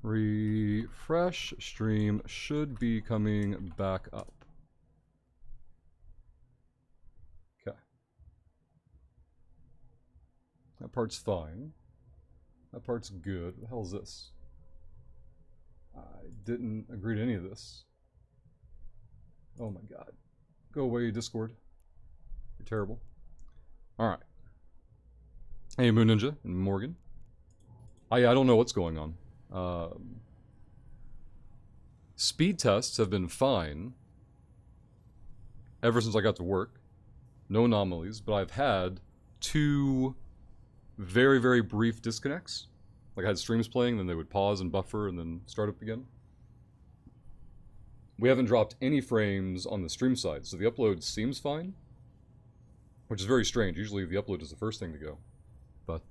Refresh stream should be coming back up. Okay. That part's fine. That part's good. What the hell is this? I didn't agree to any of this. Oh my god. Go away, Discord. You're terrible. Alright. Hey, Moon Ninja and Morgan. I don't know what's going on. Speed tests have been fine ever since I got to work. No anomalies, but I've had 2 very, very brief disconnects. Like I had streams playing, then they would pause and buffer and then start up again. We haven't dropped any frames on the stream side, so the upload seems fine. Which is very strange. Usually the upload is the first thing to go. But,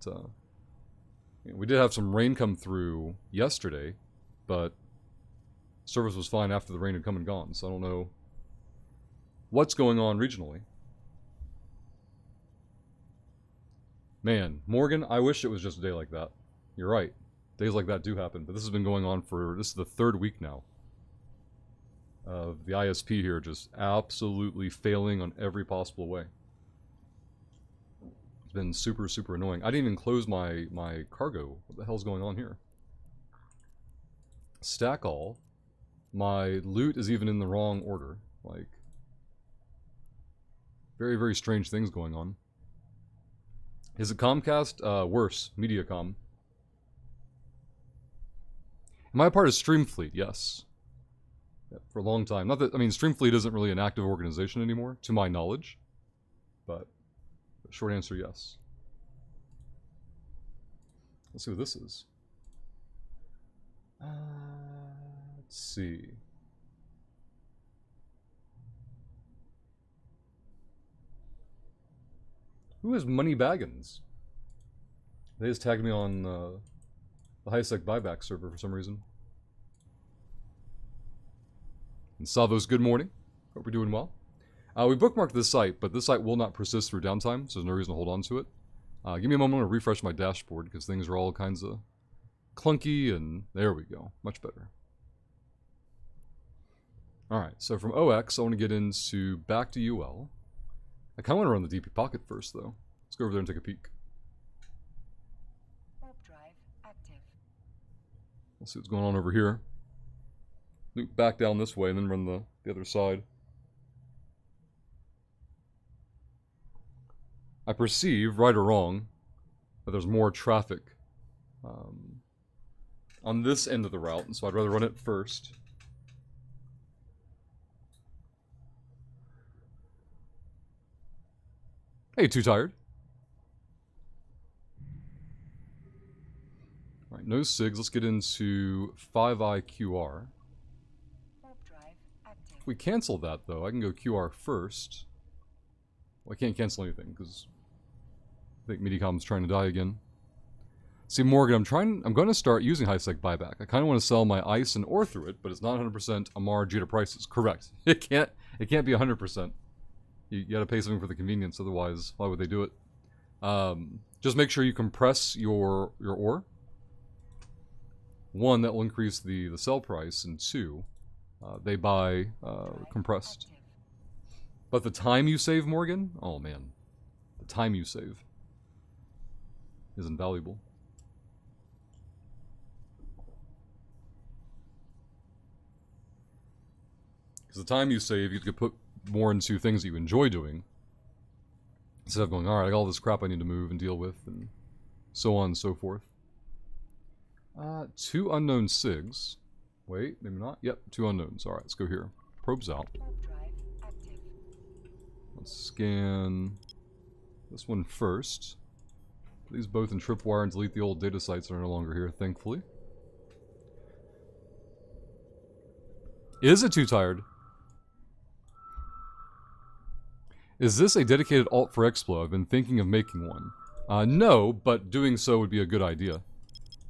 we did have some rain come through yesterday, but service was fine after the rain had come and gone, so I don't know what's going on regionally. Man, Morgan, I wish it was just a day like that. You're right. Days like that do happen, but this has been going on for, this is the 3rd week now of the ISP here just absolutely failing on every possible way. It's been super, super annoying. I didn't even close my cargo. What the hell's going on here? Stack all. My loot is even in the wrong order. Like, very, very strange things going on. Is it Comcast? Worse. Mediacom. Am I a part of Streamfleet? Yes. Yeah, for a long time. Not that, I mean, Streamfleet isn't really an active organization anymore, to my knowledge. But, short answer, yes. Let's see what this is. Let's see. Who is Money Baggins? They just tagged me on the HiSec buyback server for some reason. And Savos, good morning. Hope we're doing well. We bookmarked this site, but this site will not persist through downtime, so there's no reason to hold on to it. Give me a moment to refresh my dashboard, because things are all kinds of clunky, and there we go. Much better. Alright, so from OX, I want to get into back to UL. I kind of want to run the DP Pocket first, though. Let's go over there and take a peek. Warp drive active. Let's see what's going on over here. Loop back down this way and then run the other side. I perceive, right or wrong, that there's more traffic on this end of the route, and so I'd rather run it first. Hey, too tired? Alright, no SIGs. Let's get into 5IQR. If we cancel that, though, I can go QR first. Well, I can't cancel anything, because I think Mediacom's trying to die again. See, Morgan, I'm going to start using HiSec buyback. I kind of want to sell my ICE and ore through it, but it's not 100% Amar Jita prices. Correct. It can't be 100%. You gotta pay something for the convenience, otherwise, why would they do it? Just make sure you compress your ore. 1, that will increase the sell price, and 2, they buy compressed. But the time you save, Morgan? Oh man. The time you save is invaluable. Because the time you save, you could put more into things that you enjoy doing. Instead of going, alright, I got all this crap I need to move and deal with, and so on and so forth. 2 unknown SIGs. Wait, maybe not. Yep, 2 unknowns. Alright, let's go here. Probes out. Let's scan this one first. Put these both in tripwire and delete the old data sites that are no longer here, thankfully. Is it too tired? Is this a dedicated alt for Explo? I've been thinking of making one. No, but doing so would be a good idea.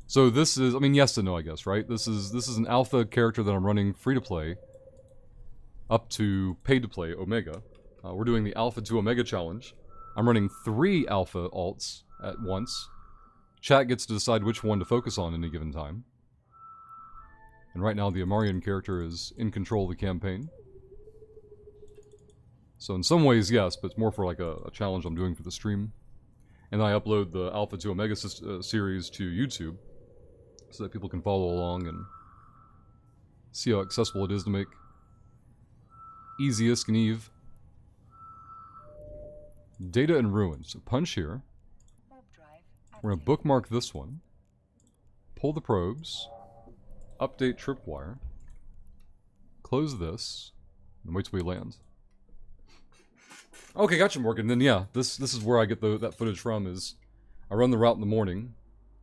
So this is, I mean, yes and no, I guess, right? This is an alpha character that I'm running free to play up to paid to play Omega. We're doing the Alpha to Omega challenge. I'm running 3 alpha alts at once. Chat gets to decide which one to focus on at any given time. And right now the Amarian character is in control of the campaign. So in some ways, yes, but it's more for like a challenge I'm doing for the stream. And I upload the Alpha to Omega series to YouTube so that people can follow along and see how accessible it is to make. Easy Isk and Eve. Data and Ruins. So punch here. We're going to bookmark this one. Pull the probes. Update tripwire. Close this. And wait till we land. Okay, gotcha, Morgan. Then yeah, this is where I get that footage from. Is I run the route in the morning,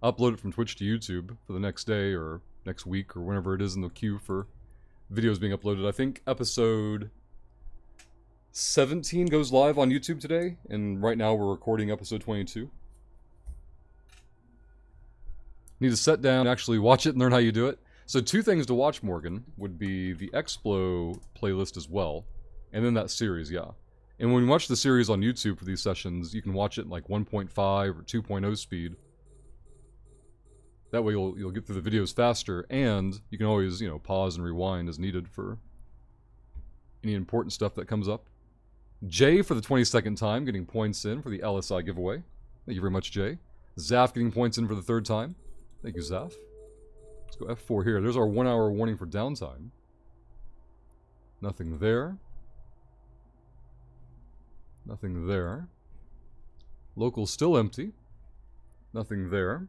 upload it from Twitch to YouTube for the next day or next week or whenever it is in the queue for videos being uploaded. I think episode 17 goes live on YouTube today, and right now we're recording episode 22. Need to sit down, actually watch it, and learn how you do it. So 2 things to watch, Morgan, would be the Explo playlist as well, and then that series, yeah. And when you watch the series on YouTube for these sessions, you can watch it in like 1.5 or 2.0 speed. That way you'll get through the videos faster, and you can always, you know, pause and rewind as needed for any important stuff that comes up. Jay for the 22nd time getting points in for the LSI giveaway. Thank you very much, Jay. Zaf getting points in for the 3rd time. Thank you, Zaf. Let's go F4 here. There's our 1-hour warning for downtime. Nothing there. Nothing there. Local still empty. Nothing there.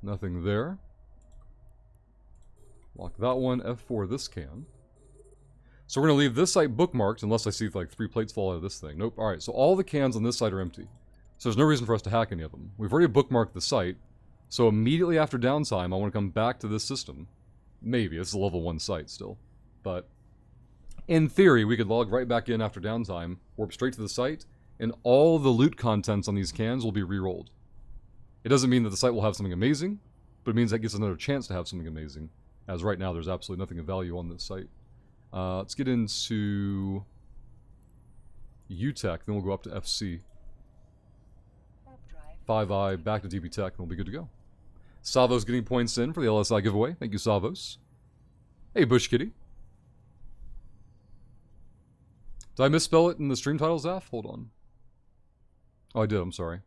Nothing there. Lock that one. F4 this can. So we're going to leave this site bookmarked unless I see like 3 plates fall out of this thing. Nope. Alright, so all the cans on this site are empty. So there's no reason for us to hack any of them. We've already bookmarked the site. So immediately after downtime, I want to come back to this system. Maybe. This is a level 1 site still. But in theory, we could log right back in after downtime, warp straight to the site, and all the loot contents on these cans will be re-rolled. It doesn't mean that the site will have something amazing, but it means that gives another chance to have something amazing. As right now, there's absolutely nothing of value on this site. Let's get into UTech, then we'll go up to FC. 5i, back to DB Tech, and we'll be good to go. Savos getting points in for the LSI giveaway. Thank you, Savos. Hey, Bush Kitty. Did I misspell it in the stream title, Zaf? Hold on. Oh, I did. I'm sorry.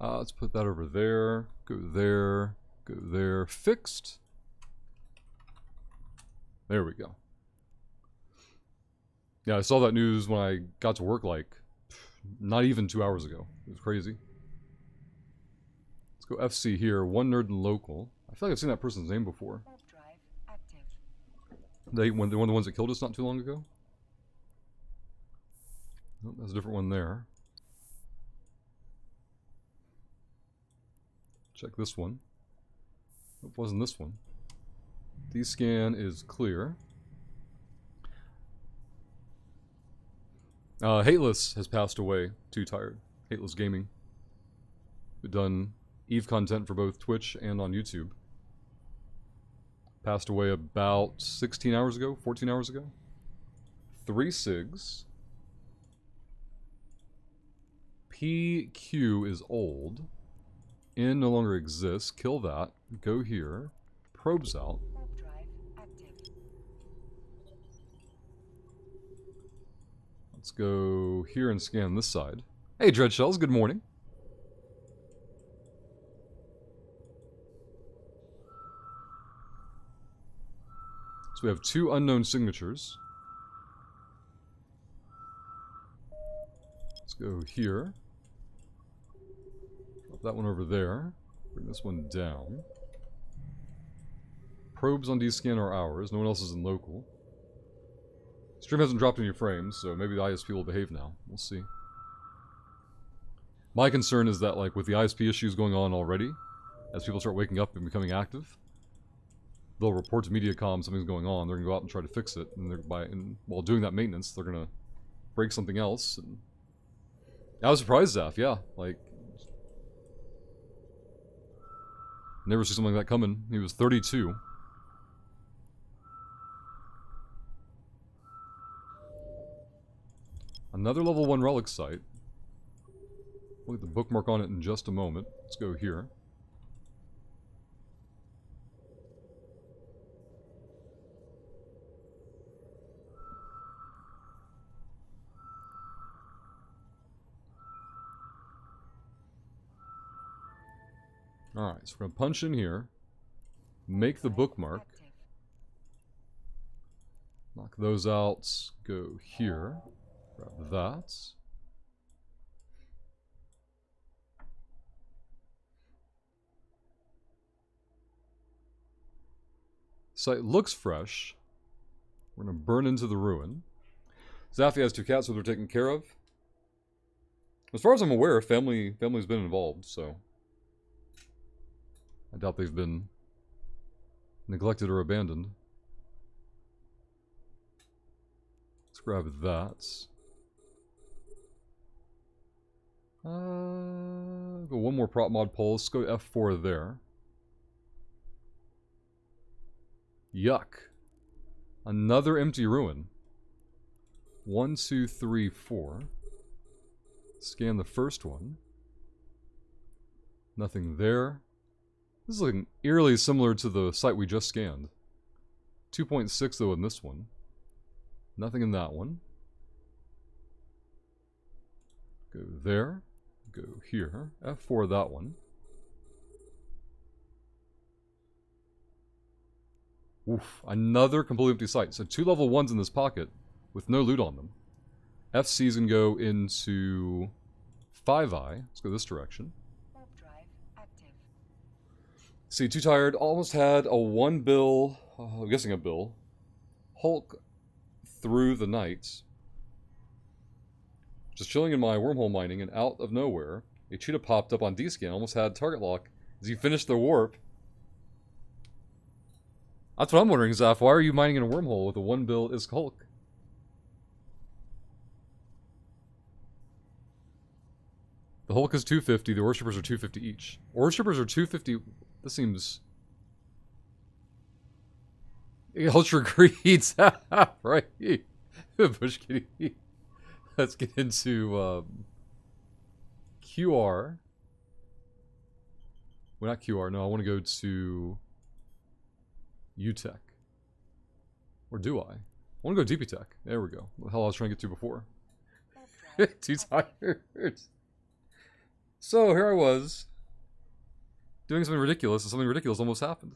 Let's put that over there. Go there. Go there. Fixed. There we go. Yeah, I saw that news when I got to work, like, not even 2 hours ago. It was crazy. Let's go FC here. One nerd and local. I feel like I've seen that person's name before. They one of the ones that killed us not too long ago. Oh, there's a different one there. Check this one. It wasn't this one. D-scan is clear. Hateless has passed away. Too tired. Hateless Gaming. We've done EVE content for both Twitch and on YouTube. Passed away about 16 hours ago, 14 hours ago. 3 SIGs. PQ is old. N no longer exists. Kill that. Go here. Probes out. Let's go here and scan this side. Hey, Dreadshells, good morning. So we have 2 unknown signatures. Let's go here. Drop that one over there. Bring this one down. Probes on D-scan are ours. No one else is in local. Stream hasn't dropped any frames, so maybe the ISP will behave now. We'll see. My concern is that, like, with the ISP issues going on already, as people start waking up and becoming active, they'll report to Mediacom something's going on. They're gonna go out and try to fix it, and while doing that maintenance, they're gonna break something else. And I was surprised, Zaf. Yeah, like, never see something like that coming. He was 32. Another level 1 relic site. We'll get the bookmark on it in just a moment. Let's go here. Alright, so we're going to punch in here. Make the bookmark. Knock those out. Go here. Grab that. Site looks fresh. We're going to burn into the ruin. Zaffi has 2 cats, so they're taken care of. As far as I'm aware, family's been involved, so I doubt they've been neglected or abandoned. Let's grab that. Go one more prop mod pull. Let's go F4 there. Yuck. Another empty ruin. 1, 2, 3, 4. Scan the first one. Nothing there. This is looking eerily similar to the site we just scanned. 2.6 though in this one. Nothing in that one. Go there. Go here. F4 that one. Oof. Another completely empty site. So 2 level 1s in this pocket with no loot on them. FC's gonna go into 5i. Let's go this direction. See, too tired. Almost had a 1 bill. I'm guessing a bill. Hulk through the night. Just chilling in my wormhole mining, and out of nowhere, a cheetah popped up on D-scan. Almost had target lock as he finished the warp. That's what I'm wondering, Zaf. Why are you mining in a wormhole with a 1 bill is Hulk? The Hulk is 250, the Worshippers are 250 each. Worshippers are 250. This seems. Ultra Greeds. Right. Bush Kitty. Let's get into QR. Well, not QR. No, I want to go to UTech. Or do I? I want to go DP Tech. There we go. What the hell I was trying to get to before. Too tired. So here I was, doing something ridiculous, and something ridiculous almost happened.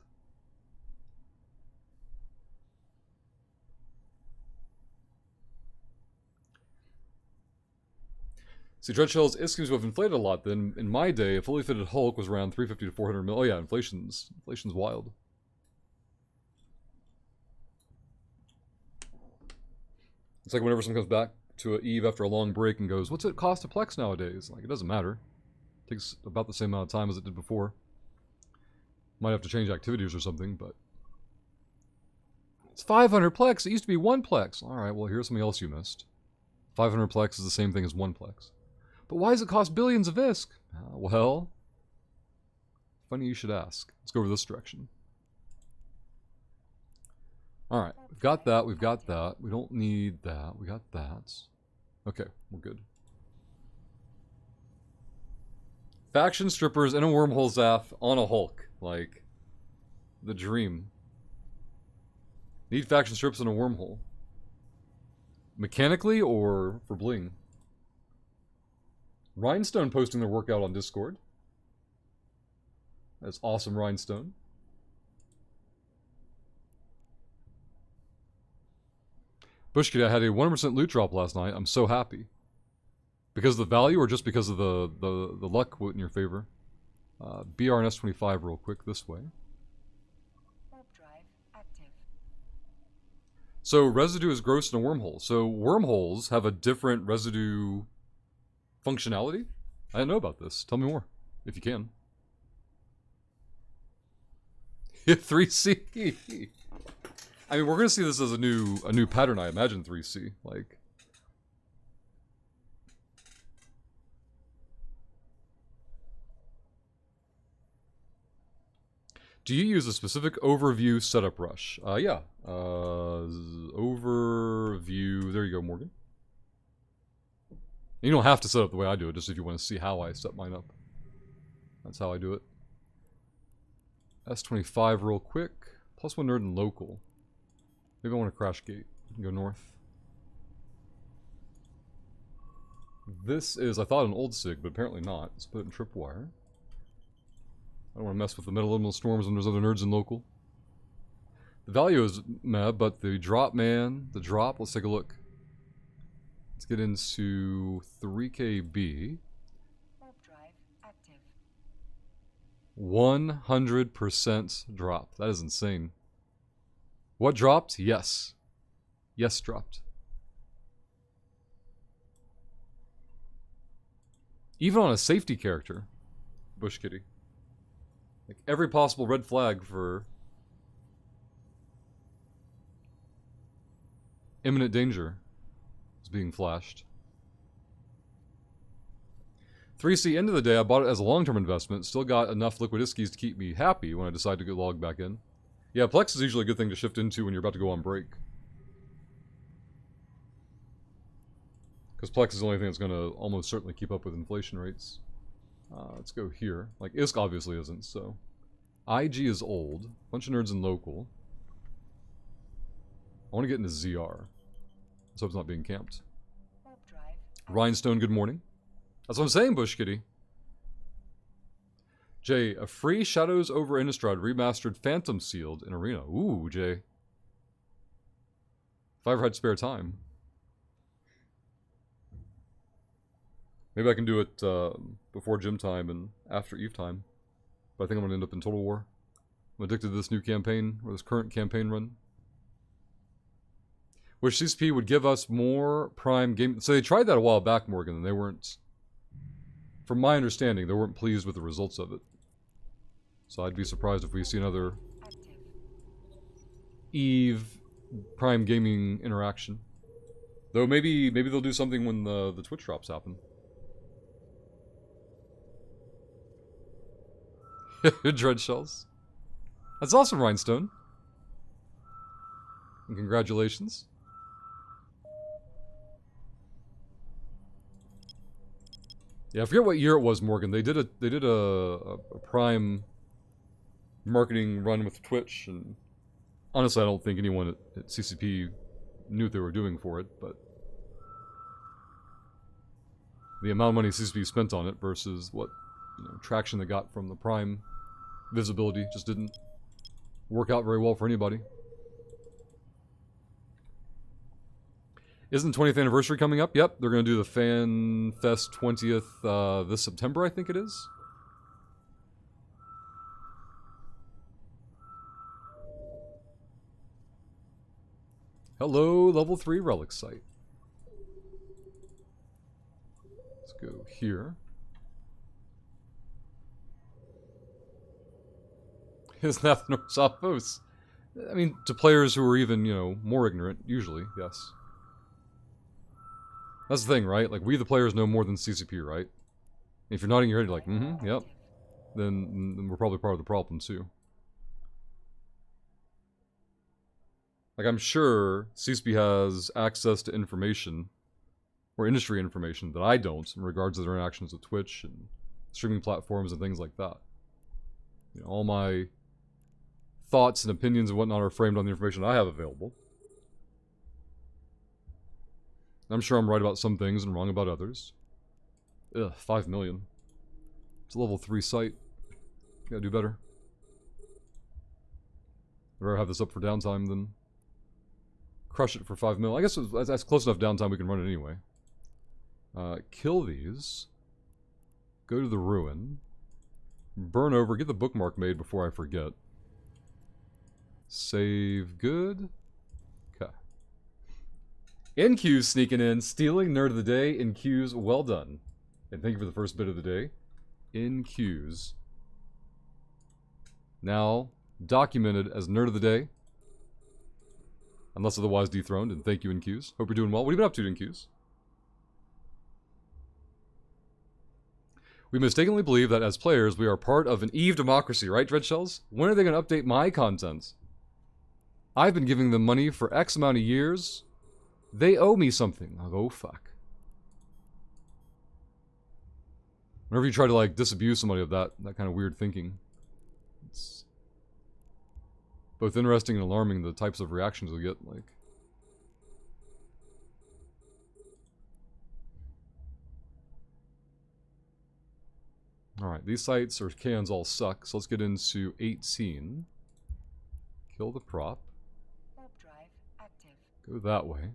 See, Dread Shells, it seems to have inflated a lot then. In my day, a fully fitted Hulk was around 350 to 400 mil. Oh yeah, inflation's wild. It's like whenever someone comes back to a Eve after a long break and goes, what's it cost to Plex nowadays? Like, it doesn't matter. It takes about the same amount of time as it did before. Might have to change activities or something, but it's 500 Plex. It used to be 1 Plex. Alright, well, here's something else you missed. 500 Plex is the same thing as 1 Plex. But why does it cost billions of ISK? Well, funny you should ask. Let's go over this direction. Alright, we've got that, we've got that. We don't need that. We got that. Okay, we're good. Faction strippers in a wormhole Zaf on a Hulk. Like, the dream. Need faction strips in a wormhole. Mechanically or for bling? Rhinestone posting their workout on Discord. That's awesome, Rhinestone. Bushkid, I had a 100% loot drop last night. I'm so happy. Because of the value or just because of the luck in your favor? BR and S25 real quick this way. So residue is gross in a wormhole. So wormholes have a different residue functionality? I didn't know about this. Tell me more, if you can. 3C. I mean, we're gonna see this as a new pattern, I imagine. 3C, like. Do you use a specific overview setup rush? Yeah. Overview. There you go, Morgan. You don't have to set up the way I do it, just if you want to see how I set mine up. That's how I do it. S25 real quick. +1 nerd and local. Maybe I want to crash gate and go north. This is, I thought, an old SIG, but apparently not. Let's put it in tripwire. don't want to mess with the Metaliminal Storms when there's other nerds in local. The value is meh, but the drop, man. The drop, let's take a look. Let's get into 3KB. 100% drop. That is insane. What dropped? Yes. Yes dropped. Even on a safety character, Bush Kitty. Like every possible red flag for imminent danger is being flashed. 3C, end of the day, I bought it as a long-term investment. Still got enough liquid iskies to keep me happy when I decide to get logged back in. Yeah, Plex is usually a good thing to shift into when you're about to go on break. Because Plex is the only thing that's going to almost certainly keep up with inflation rates. Let's go here. Like, ISK obviously isn't, so... IG is old. Bunch of nerds in local. I want to get into ZR. Let's hope it's not being camped. Rhinestone, good morning. That's what I'm saying, Bush Kitty. Jay, a free Shadows over Innistrad remastered Phantom sealed in Arena. Ooh, Jay. If I ever had spare time. Maybe I can do it before gym time and after Eve time. But I think I'm going to end up in Total War. I'm addicted to this new campaign, or this current campaign run. Which CCP would give us more prime game... So they tried that a while back, Morgan, and they weren't... From my understanding, they weren't pleased with the results of it. So I'd be surprised if we see another Eve Prime Gaming interaction. Though maybe they'll do something when the Twitch drops happen. Dread shells. That's awesome, Rhinestone. And congratulations. Yeah, I forget what year it was, Morgan. They did a Prime marketing run with Twitch, and honestly, I don't think anyone at CCP knew what they were doing for it, but the amount of money CCP spent on it versus what traction they got from the Prime visibility just didn't work out very well for anybody. Isn't the 20th anniversary coming up? Yep, they're going to do the Fan Fest 20th this September, I think it is. Hello, level 3 relic site. Let's go here. Isn't that the North-South? I mean, to players who are even, more ignorant, usually, yes. That's the thing, right? Like, we the players know more than CCP, right? If you're nodding your head, you're like, yep. Then we're probably part of the problem, too. Like, I'm sure CCP has access to information, or industry information, that I don't, in regards to their interactions with Twitch and streaming platforms and things like that. All my thoughts and opinions and whatnot are framed on the information I have available. I'm sure I'm right about some things and wrong about others. Ugh, 5 million. It's a level 3 site. Gotta do better. I'd rather have this up for downtime than crush it for 5 mil. I guess that's close enough downtime we can run it anyway. Kill these. Go to the ruin. Burn over. Get the bookmark made before I forget. Save good. Okay. NQ's sneaking in. Stealing Nerd of the Day. NQ's well done. And thank you for the first bit of the day. NQ's. Now documented as Nerd of the Day. Unless otherwise dethroned. And thank you, NQ's. Hope you're doing well. What have you been up to, NQ's? We mistakenly believe that as players, we are part of an Eve democracy, right, Dreadshells? When are they going to update my content? I've been giving them money for X amount of years. They owe me something. I'll go, fuck. Whenever you try to, disabuse somebody of that kind of weird thinking, it's both interesting and alarming, the types of reactions we get, Alright, these sites or cans all suck, so let's get into 18. Kill the prop. Warp drive active. Go that way.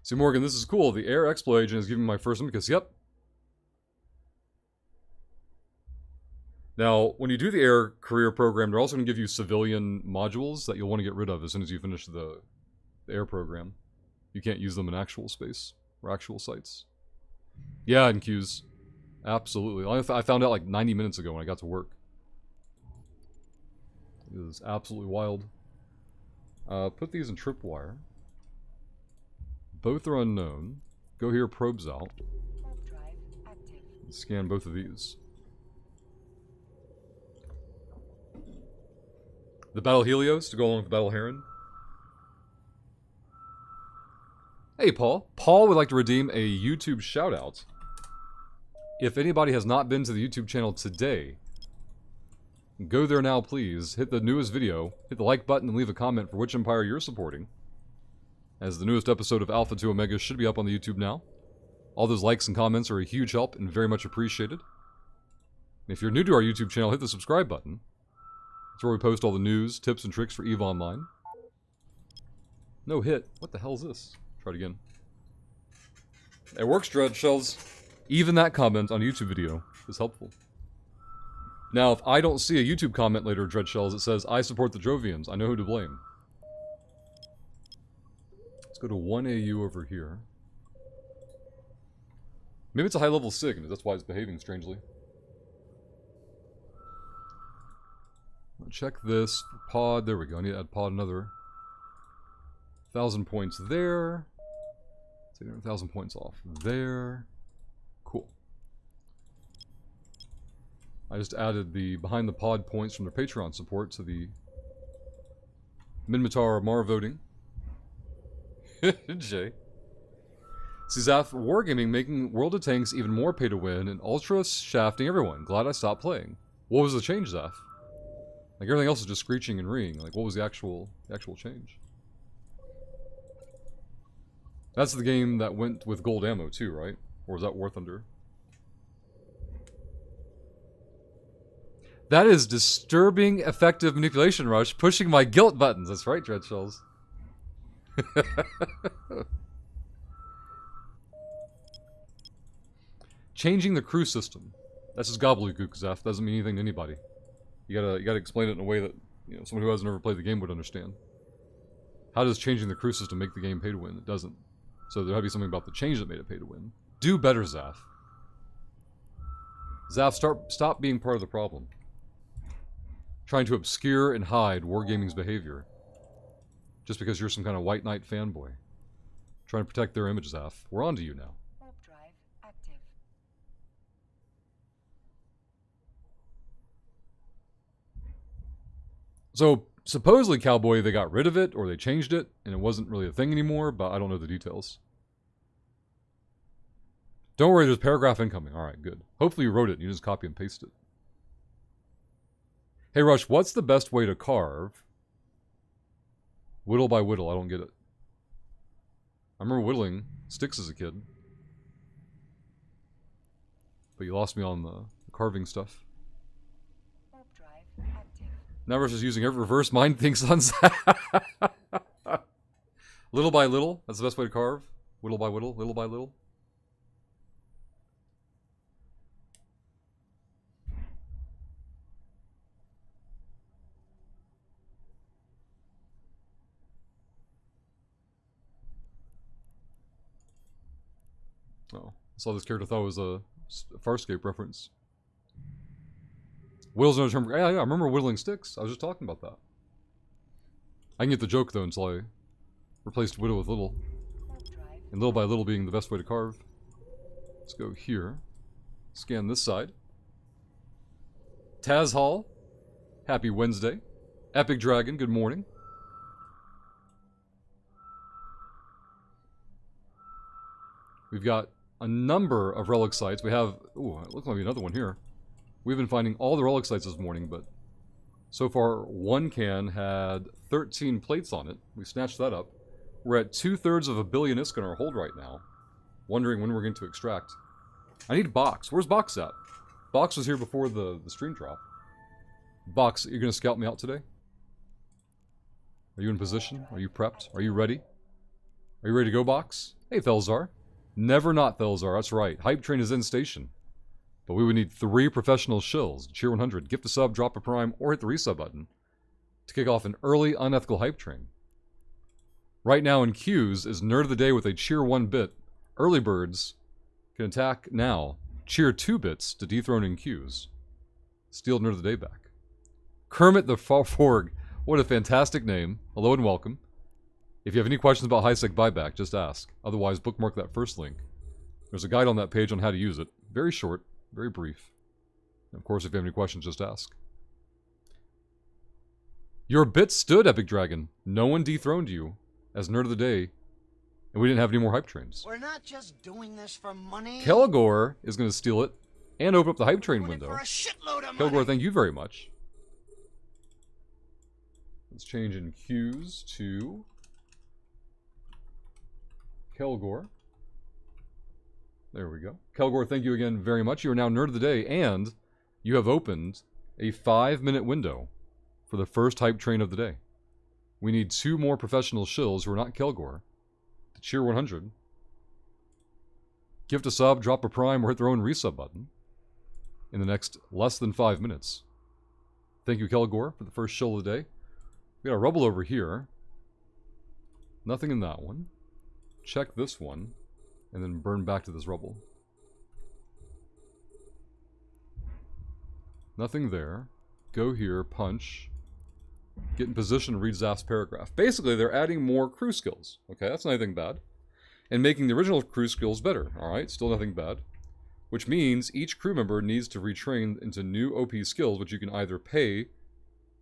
See, Morgan, this is cool. The Air Explo agent is giving me my first Imicus. Yep. Now, when you do the Air Career program, they're also going to give you civilian modules that you'll want to get rid of as soon as you finish the Air program. You can't use them in actual space or actual sites. Yeah, in queues. Absolutely. I found out like 90 minutes ago when I got to work. It is absolutely wild. Put these in tripwire. Both are unknown. Go here, probes out. Warp drive active. Scan both of these. The Battle Helios to go along with the Battle Heron. Hey, Paul. Paul would like to redeem a YouTube shout-out. If anybody has not been to the YouTube channel today, go there now, please. Hit the newest video, hit the like button, and leave a comment for which Empire you're supporting, as the newest episode of Alpha to Omega should be up on the YouTube now. All those likes and comments are a huge help and very much appreciated. And if you're new to our YouTube channel, hit the subscribe button. That's where we post all the news, tips, and tricks for EVE Online. No hit. What the hell is this? Try it again. It works, Dread Shells. Even that comment on a YouTube video is helpful. Now, if I don't see a YouTube comment later, Dread Shells, it says, I support the Drovians. I know who to blame. Let's go to 1AU over here. Maybe it's a high-level SIG, and that's why it's behaving strangely. Check this. Pod. There we go. I need to add pod another 1,000 points there. Take 1,000 points off there. Cool. I just added the behind the pod points from their Patreon support to the Minmatar Mar voting. Jay. Zaf Wargaming making World of Tanks even more pay to win and ultra shafting everyone. Glad I stopped playing. What was the change, Zaf? Like everything else is just screeching and ringing. Like what was the actual change? That's the game that went with gold ammo too, right? Or was that War Thunder? That is disturbing effective manipulation, Rush. Pushing my guilt buttons. That's right, Dread Shells. Changing the crew system. That's just gobbledygook, Zaf. Doesn't mean anything to anybody. You gotta explain it in a way that, you know, someone who hasn't ever played the game would understand. How does changing the crew system make the game pay to win? It doesn't. So there had to be something about the change that made it pay to win. Do better, Zaf. Zaf, stop being part of the problem. Trying to obscure and hide Wargaming's behavior. Just because you're some kind of White Knight fanboy. Trying to protect their image, Zaf. We're on to you now. Warp drive active. So, supposedly, Cowboy, they got rid of it, or they changed it, and it wasn't really a thing anymore, but I don't know the details. Don't worry, there's paragraph incoming. Alright, good. Hopefully you wrote it and you just copy and paste it. Hey, Rush, what's the best way to carve? Whittle by whittle, I don't get it. I remember whittling sticks as a kid. But you lost me on the carving stuff. Warp drive active. Now Rush is using every reverse mind thinks on Little by little, that's the best way to carve. Whittle by whittle, little by little. Oh, I saw this character, thought it was a Farscape reference. Whittle's another term. Yeah, I remember whittling sticks. I was just talking about that. I can get the joke though until I replaced whittle with little. And little by little being the best way to carve. Let's go here. Scan this side. Taz Hall. Happy Wednesday. Epic Dragon, good morning. We've got a number of relic sites. We have... Ooh, it looks like another one here. We've been finding all the relic sites this morning, but So far, one can had 13 plates on it. We snatched that up. We're at 2/3 of a billion ISK in our hold right now. Wondering when we're going to extract. I need Box. Where's Box at? Box was here before the stream drop. Box, you're going to scout me out today? Are you in position? Are you prepped? Are you ready? Are you ready to go, Box? Hey, Thelzar. Never not Thelzar, that's right. Hype Train is in station. But we would need 3 professional shills. Cheer 100, gift a sub, drop a prime, or hit the resub button to kick off an early, unethical Hype Train. Right now in queues is Nerd of the Day with a Cheer 1 bit. Early birds can attack now. Cheer 2 bits to dethrone in queues. Steal Nerd of the Day back. Kermit the Forg. What a fantastic name. Hello and welcome. If you have any questions about HiSec buyback, just ask. Otherwise, bookmark that first link. There's a guide on that page on how to use it. Very short, very brief. And of course, if you have any questions, just ask. Your bit stood, Epic Dragon. No one dethroned you as Nerd of the Day, and we didn't have any more Hype Trains. We're not just doing this for money. Kelgor is going to steal it and open up the Hype Train window. For a shitload of Kelgor, money. thank you very much. Let's change in queues to Kelgor. There we go. Kelgor, thank you again very much. You are now Nerd of the Day, and you have opened a 5-minute window for the first Hype Train of the day. We need 2 more professional shills who are not Kelgor to cheer 100. Gift a sub, drop a prime, or hit their own resub button in the next less than 5 minutes. Thank you, Kelgor, for the first shill of the day. We got a rubble over here. Nothing in that one. Check this one, and then burn back to this rubble. Nothing there. Go here, punch. Get in position, read Zaf's paragraph. Basically, they're adding more crew skills. Okay, that's nothing bad. And making the original crew skills better. Alright, still nothing bad. Which means each crew member needs to retrain into new OP skills, which you can either pay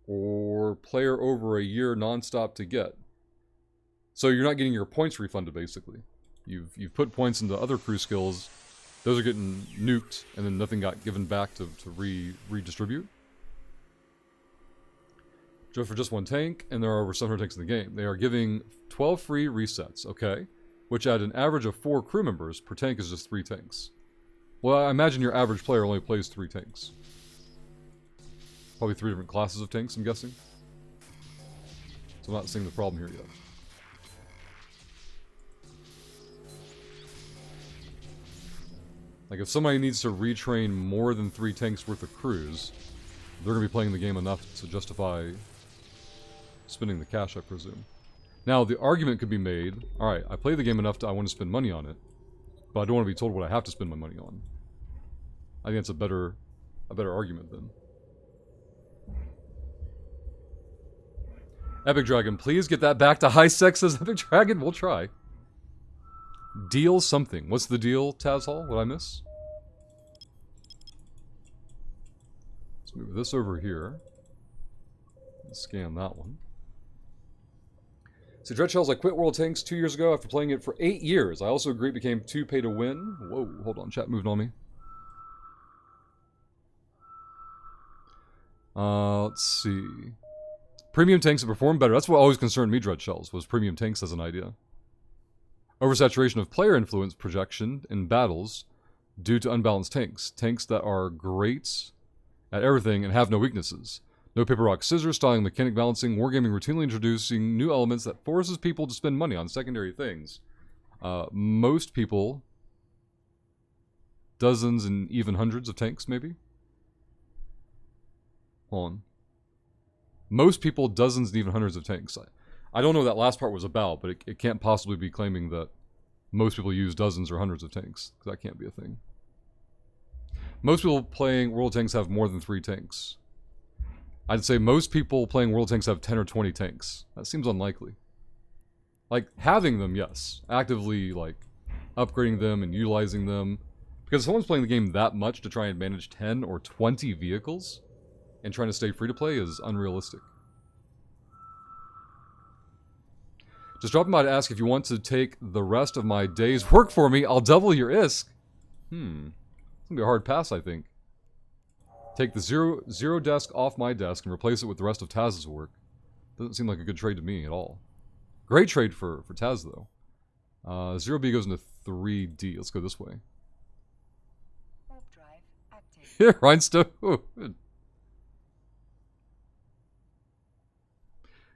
or player over a year non-stop to get. So you're not getting your points refunded, basically. You've put points into other crew skills. Those are getting nuked, and then nothing got given back to redistribute. For just 1 tank, and there are over 700 tanks in the game. They are giving 12 free resets, okay? Which at an average of 4 crew members per tank is just 3 tanks. Well, I imagine your average player only plays 3 tanks. Probably 3 different classes of tanks, I'm guessing. So I'm not seeing the problem here yet. Like, if somebody needs to retrain more than 3 tanks worth of crews, they're going to be playing the game enough to justify spending the cash, I presume. Now, the argument could be made, alright, I play the game enough to I want to spend money on it, but I don't want to be told what I have to spend my money on. I think that's a better argument then. Epic Dragon, please get that back to HiSec, says Epic Dragon. We'll try. Deal something. What's the deal, Tazhal? What I miss? Let's move this over here. Scan that one. So Dreadshells, I quit World Tanks 2 years ago after playing it for 8 years. I also agree it became too pay to win. Whoa, hold on, chat moved on me. Let's see. Premium tanks have performed better. That's what always concerned me, Dreadshells, was premium tanks as an idea. Oversaturation of player influence projection in battles due to unbalanced tanks. Tanks that are great at everything and have no weaknesses. No paper, rock, scissors, styling, mechanic balancing, wargaming routinely introducing new elements that forces people to spend money on secondary things. Most people, dozens and even hundreds of tanks, maybe? Hold on. Most people, dozens and even hundreds of tanks. I don't know what that last part was about, but it can't possibly be claiming that most people use dozens or hundreds of tanks, because that can't be a thing. Most people playing World Tanks have more than 3 tanks. I'd say most people playing World Tanks have 10 or 20 tanks. That seems unlikely. Like, having them, yes. Actively, like, upgrading them and utilizing them. Because if someone's playing the game that much to try and manage 10 or 20 vehicles and trying to stay free to play is unrealistic. Just dropping by to ask if you want to take the rest of my day's work for me. I'll double your ISK. It's gonna be a hard pass, I think. Take the zero desk off my desk and replace it with the rest of Taz's work. Doesn't seem like a good trade to me at all. Great trade for Taz, though. 0B goes into 3D. Let's go this way. Warp drive active. Yeah, Rhinestone.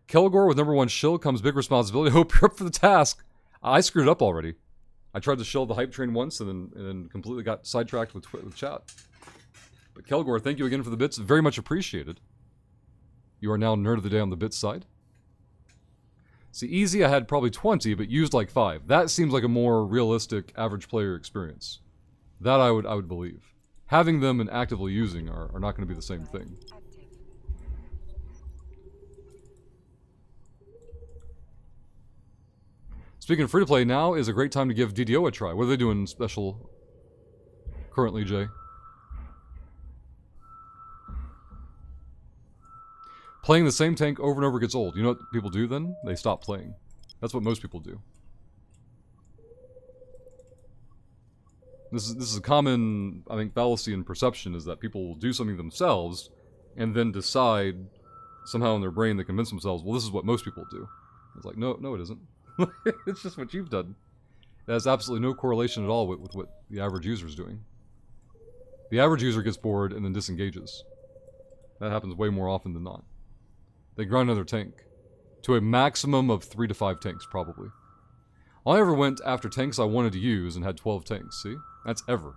Kelgor with number 1 shill comes big responsibility. Hope you're up for the task. I screwed up already. I tried to shill the hype train once and then completely got sidetracked with chat. But Kelgor, thank you again for the bits. Very much appreciated. You are now nerd of the day on the bits side. See, easy, I had probably 20, but used like 5. That seems like a more realistic average player experience. That I would believe. Having them and actively using are not going to be the same thing. Active. Speaking of free-to-play, now is a great time to give DDO a try. What are they doing special currently, Jay? Playing the same tank over and over gets old. You know what people do then? They stop playing. That's what most people do. This is a common, I think, fallacy in perception, is that people will do something themselves and then decide somehow in their brain they convince themselves, well, this is what most people do. It's like, no, it isn't. It's just what you've done. It has absolutely no correlation at all with what the average user is doing. The average user gets bored and then disengages. That happens way more often than not. They grind another tank. To a maximum of 3 to 5 tanks, probably. I ever went after tanks I wanted to use and had 12 tanks, see? That's ever.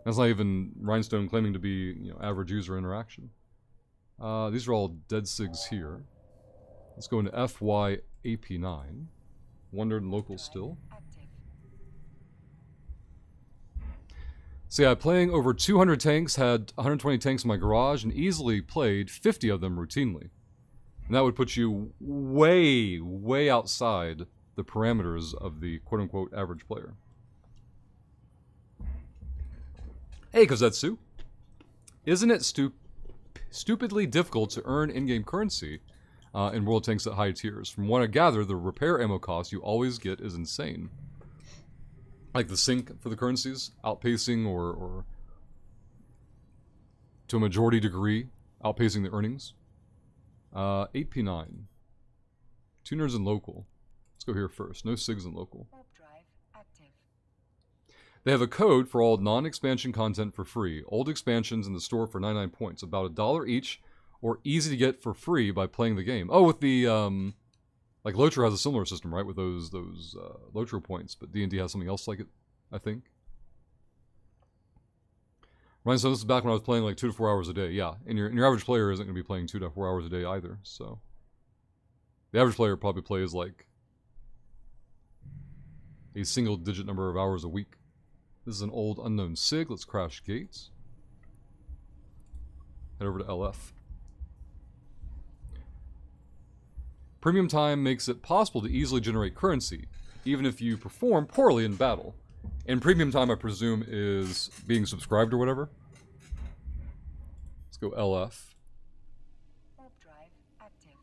That's not even Rhinestone claiming to be, average user interaction. These are all dead SIGs here. Let's go into FY AP9. Wondered and local still. Active. So yeah, playing over 200 tanks, had 120 tanks in my garage, and easily played 50 of them routinely. And that would put you way, way outside the parameters of the quote-unquote average player. Hey, Kozetsu. Isn't it stupidly difficult to earn in-game currency in World Tanks at high tiers? From what I gather, the repair ammo cost you always get is insane. Like the sync for the currencies, outpacing or to a majority degree, outpacing the earnings. 8P9. 2 nerds in local. Let's go here first. No SIGs in local. Warp drive active. They have a code for all non-expansion content for free. Old expansions in the store for 99 points. About $1 each, or easy to get for free by playing the game. Oh, with the, like Lotro has a similar system, right? With those Lotro points, but D&D has something else like it, I think. Ryan, so this is back when I was playing like 2 to 4 hours a day. Yeah, and your average player isn't going to be playing 2 to 4 hours a day either, so. The average player probably plays like a single-digit number of hours a week. This is an old unknown SIG. Let's crash gates. Head over to LF. Premium time makes it possible to easily generate currency, even if you perform poorly in battle. And premium time, I presume, is being subscribed or whatever. Let's go LF. Warp drive active.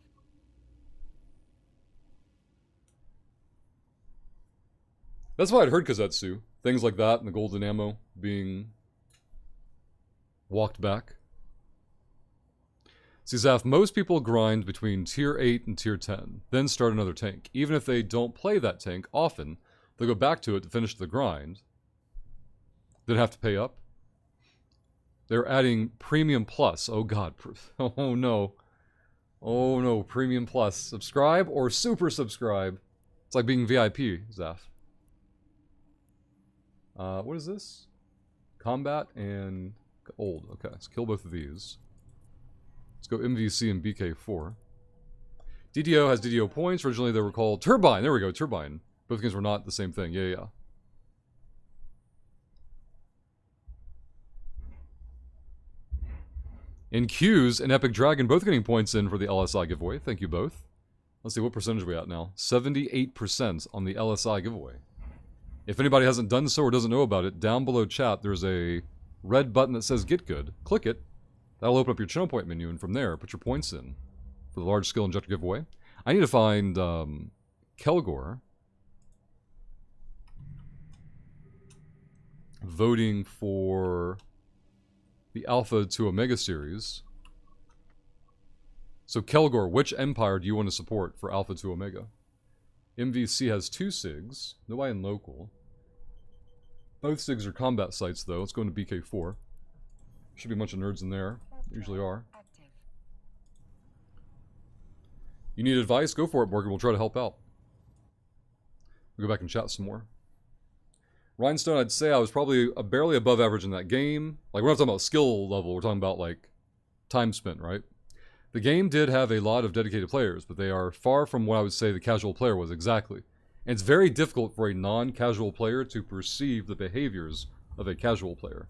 That's why I'd heard Kazetsu. Things like that and the golden ammo being walked back. See, Zaf, most people grind between tier 8 and tier 10, then start another tank. Even if they don't play that tank often, they'll go back to it to finish the grind, then have to pay up. They're adding Premium Plus. Oh god. Oh no. Oh no, Premium Plus. Subscribe or super subscribe. It's like being VIP, Zaf. What is this? Combat and old. Okay, let's kill both of these. Let's go MVC and BK4. DDO has DDO points. Originally they were called Turbine. There we go, Turbine. Both games were not the same thing. Yeah. In Q's and Epic Dragon both getting points in for the LSI giveaway. Thank you both. Let's see, what percentage are we at now? 78% on the LSI giveaway. If anybody hasn't done so or doesn't know about it, down below chat there's a red button that says Get Good. Click it. That'll open up your channel point menu, and from there, put your points in for the large skill injector giveaway. I need to find Kelgor voting for the Alpha to Omega series. So Kelgor, which empire do you want to support for Alpha to Omega? MVC has 2 SIGs, nobody in local. Both SIGs are combat sites though. Let's go into BK4. Should be a bunch of nerds in there. There usually are. Active. You need advice? Go for it, Morgan. We'll try to help out. We'll go back and chat some more. Rhinestone, I'd say I was probably barely above average in that game. Like, we're not talking about skill level. We're talking about, like, time spent, right? The game did have a lot of dedicated players, but they are far from what I would say the casual player was exactly. And it's very difficult for a non-casual player to perceive the behaviors of a casual player.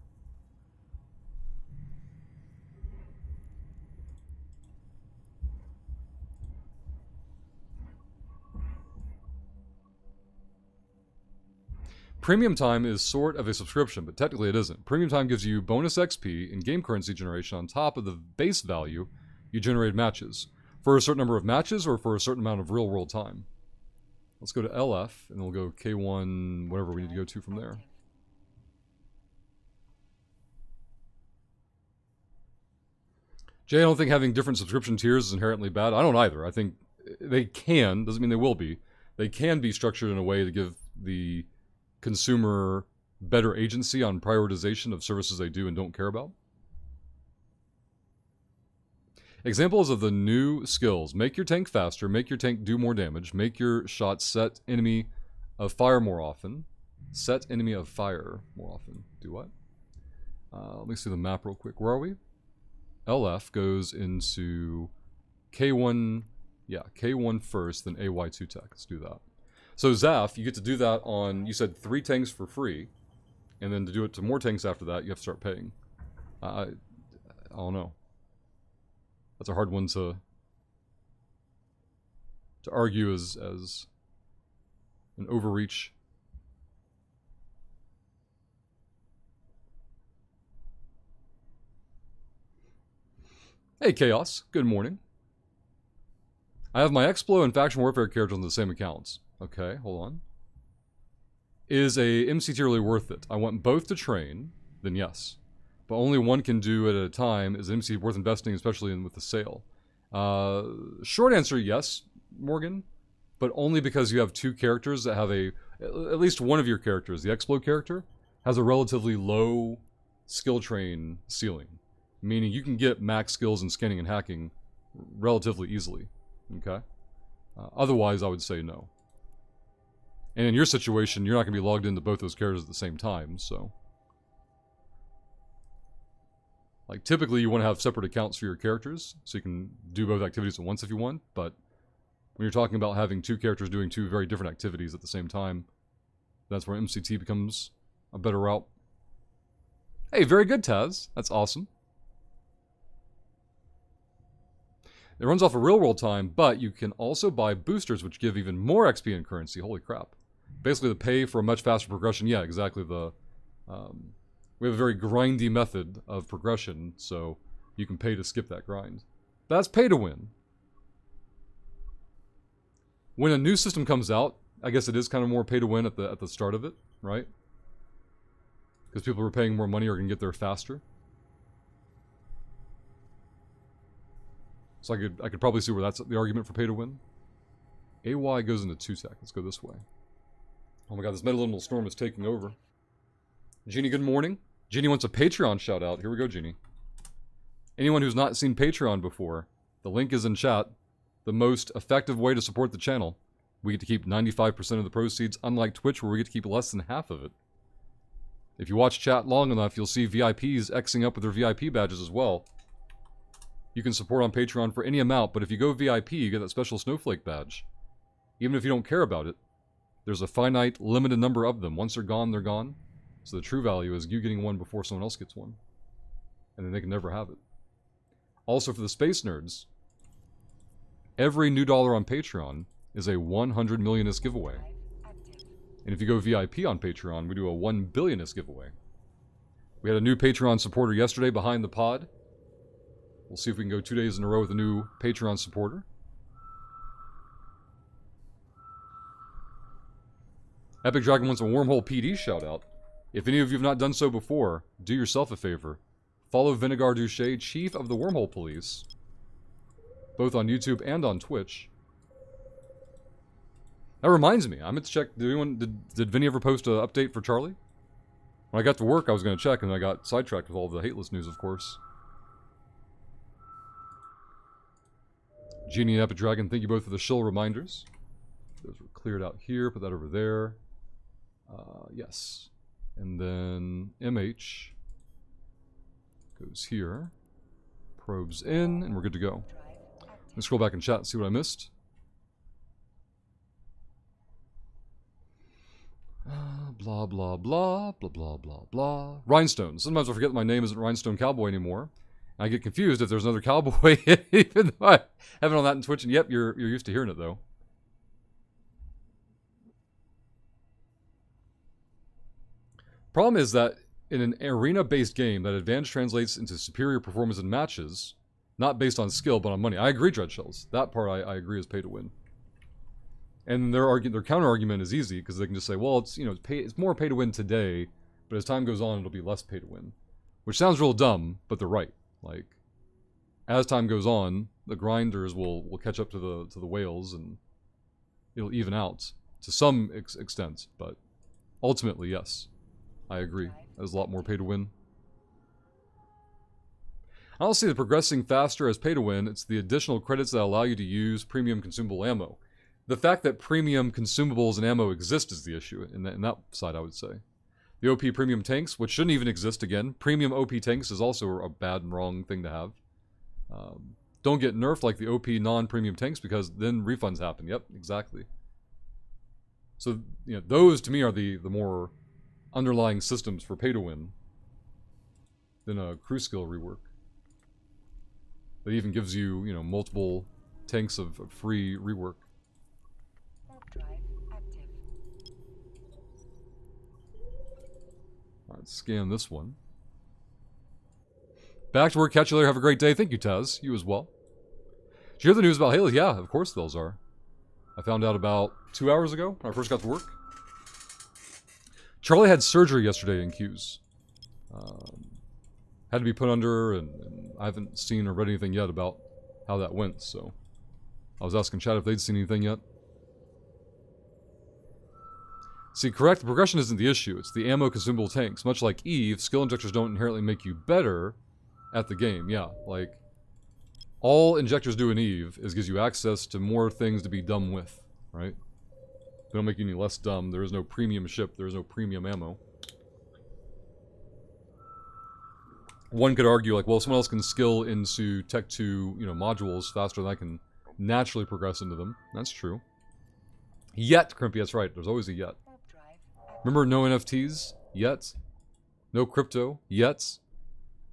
Premium time is sort of a subscription, but technically it isn't. Premium time gives you bonus XP and game currency generation on top of the base value you generated matches. For a certain number of matches or for a certain amount of real world time. Let's go to LF and we'll go K1, whatever we need to go to from there. Jay, I don't think having different subscription tiers is inherently bad. I don't either. I think they can, doesn't mean they will be. They can be structured in a way to give the consumer better agency on prioritization of services they do and don't care about. Examples of the new skills. Make your tank faster, make your tank do more damage, make your shots set enemy of fire more often. Set enemy of fire more often. Do what? Let me see the map real quick. Where are we? LF goes into K1, yeah, K1 first, then AY2 tech. Let's do that. So Zaf, you get to do that on, you said 3 tanks for free, and then to do it to more tanks after that, you have to start paying. I don't know. That's a hard one to argue as an overreach. Hey Chaos, good morning. I have my Explo and Faction Warfare characters on the same accounts. Okay, hold on. Is a MC tier really worth it? I want both to train, then yes. But only one can do it at a time. Is MC worth investing, especially with the sale? Short answer, yes, Morgan. But only because you have 2 characters that have at least one of your characters, the Explo character, has a relatively low skill train ceiling. Meaning you can get max skills in scanning and hacking relatively easily. Okay? Otherwise, I would say no. And in your situation, you're not going to be logged into both those characters at the same time, so... Like, typically you want to have separate accounts for your characters, so you can do both activities at once if you want, but when you're talking about having 2 characters doing 2 very different activities at the same time, that's where MCT becomes a better route. Hey, very good, Taz. That's awesome. It runs off of real-world time, but you can also buy boosters, which give even more XP and currency. Holy crap. Basically, the pay for a much faster progression. Yeah, exactly. We have a very grindy method of progression, so you can pay to skip that grind. That's pay to win. When a new system comes out, I guess it is kind of more pay to win at the start of it, right? Because people who are paying more money are going to get there faster. So I could probably see where that's the argument for pay to win. AY goes into 2 tech. Let's go this way. Oh my god, this Metaliminal Storm is taking over. Jeannie, good morning. Jeannie wants a Patreon shout out. Here we go, Jeannie. Anyone who's not seen Patreon before, the link is in chat. The most effective way to support the channel. We get to keep 95% of the proceeds, unlike Twitch where we get to keep less than half of it. If you watch chat long enough, you'll see VIPs Xing up with their VIP badges as well. You can support on Patreon for any amount, but if you go VIP, you get that special snowflake badge. Even if you don't care about it, there's a finite, limited number of them. Once they're gone, they're gone. So the true value is you getting one before someone else gets one. And then they can never have it. Also for the space nerds, every new dollar on Patreon is a 100 millionist giveaway. And if you go VIP on Patreon, we do a 1 billionist giveaway. We had a new Patreon supporter yesterday behind the pod. We'll see if we can go 2 days in a row with a new Patreon supporter. Epic Dragon wants a Wormhole PD shout out. If any of you have not done so before, do yourself a favor. Follow Vinegar Duche, Chief of the Wormhole Police, both on YouTube and on Twitch. That reminds me, I meant to check. Did Vinny ever post an update for Charlie? When I got to work, I was going to check, and I got sidetracked with all the hateless news, of course. Genie and Epic Dragon, thank you both for the shill reminders. Those were cleared out here. Put that over there. Yes. And then MH goes here. Probes in, and we're good to go. Let's scroll back in chat and see what I missed. Blah, blah, blah, blah, blah, blah, blah. Rhinestone. Sometimes I forget that my name isn't Rhinestone Cowboy anymore. And I get confused if there's another cowboy, even though I haven't on that in Twitch. And yep, you're used to hearing it, though. Problem is that in an arena-based game, that advantage translates into superior performance in matches, not based on skill, but on money. I agree, Dreadshells. That part I agree is pay to win. And their counter-argument is easy, because they can just say, well, it's more pay to win today, but as time goes on, it'll be less pay to win. Which sounds real dumb, but they're right. Like, as time goes on, the grinders will catch up to the whales, and it'll even out to some extent. But ultimately, yes, I agree. There's a lot more pay to win. I don't see the progressing faster as pay to win. It's the additional credits that allow you to use premium consumable ammo. The fact that premium consumables and ammo exist is the issue in that side, I would say. The OP premium tanks, which shouldn't even exist again. Premium OP tanks is also a bad and wrong thing to have. Don't get nerfed like the OP non-premium tanks, because then refunds happen. Yep, exactly. So, those to me are the more underlying systems for pay to win than a crew skill rework. That even gives you, multiple tanks of free rework. Drive active. Alright, scan this one. Back to work, catch you later, have a great day. Thank you, Taz. You as well. Did you hear the news about Haley? Yeah, of course those are. I found out about 2 hours ago when I first got to work. Charlie had surgery yesterday in Q's. Had to be put under, and I haven't seen or read anything yet about how that went, so I was asking chat if they'd seen anything yet. See, correct, the progression isn't the issue, it's the ammo consumable tanks. Much like Eve, skill injectors don't inherently make you better at the game. Yeah, like, all injectors do in Eve is gives you access to more things to be dumb with, right? They don't make you any less dumb. There is no premium ship, there is no premium ammo. One could argue, like, well, someone else can skill into Tech 2, modules faster than I can naturally progress into them. That's true. Yet, Crimpy, that's right, there's always a yet. Remember, no NFTs? Yet. No crypto? Yet.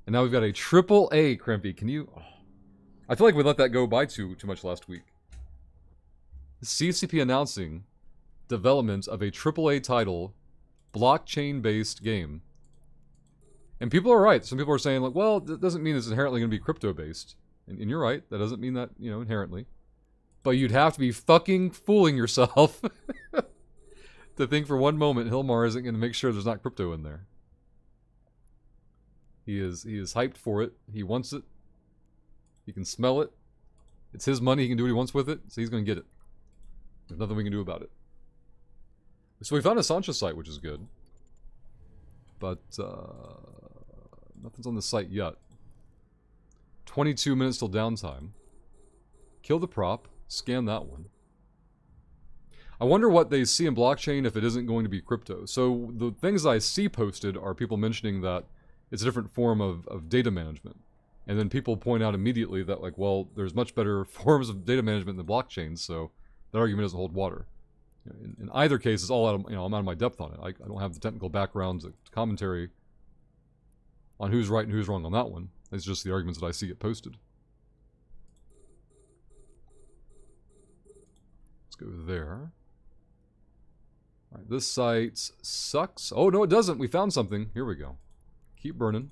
And now we've got a AAA, Crimpy. Can you... Oh. I feel like we let that go by too much last week. CCP announcing development of a AAA title, blockchain-based game. And people are right. Some people are saying, like, well, that doesn't mean it's inherently going to be crypto-based. And you're right. That doesn't mean that, inherently. But you'd have to be fucking fooling yourself to think for one moment Hilmar isn't going to make sure there's not crypto in there. He is hyped for it. He wants it. He can smell it. It's his money. He can do what he wants with it. So he's going to get it. There's nothing we can do about it. So we found a Sancho site, which is good. But nothing's on the site yet. 22 minutes till downtime. Kill the prop. Scan that one. I wonder what they see in blockchain if it isn't going to be crypto. So the things I see posted are people mentioning that it's a different form of data management. And then people point out immediately that, like, well, there's much better forms of data management than blockchain, so that argument doesn't hold water. In either case, it's all out of, I'm out of my depth on it. I don't have the technical background, the commentary on who's right and who's wrong on that one. It's just the arguments that I see get posted. Let's go there. All right, this site sucks. Oh, no, it doesn't. We found something. Here we go. Keep burning.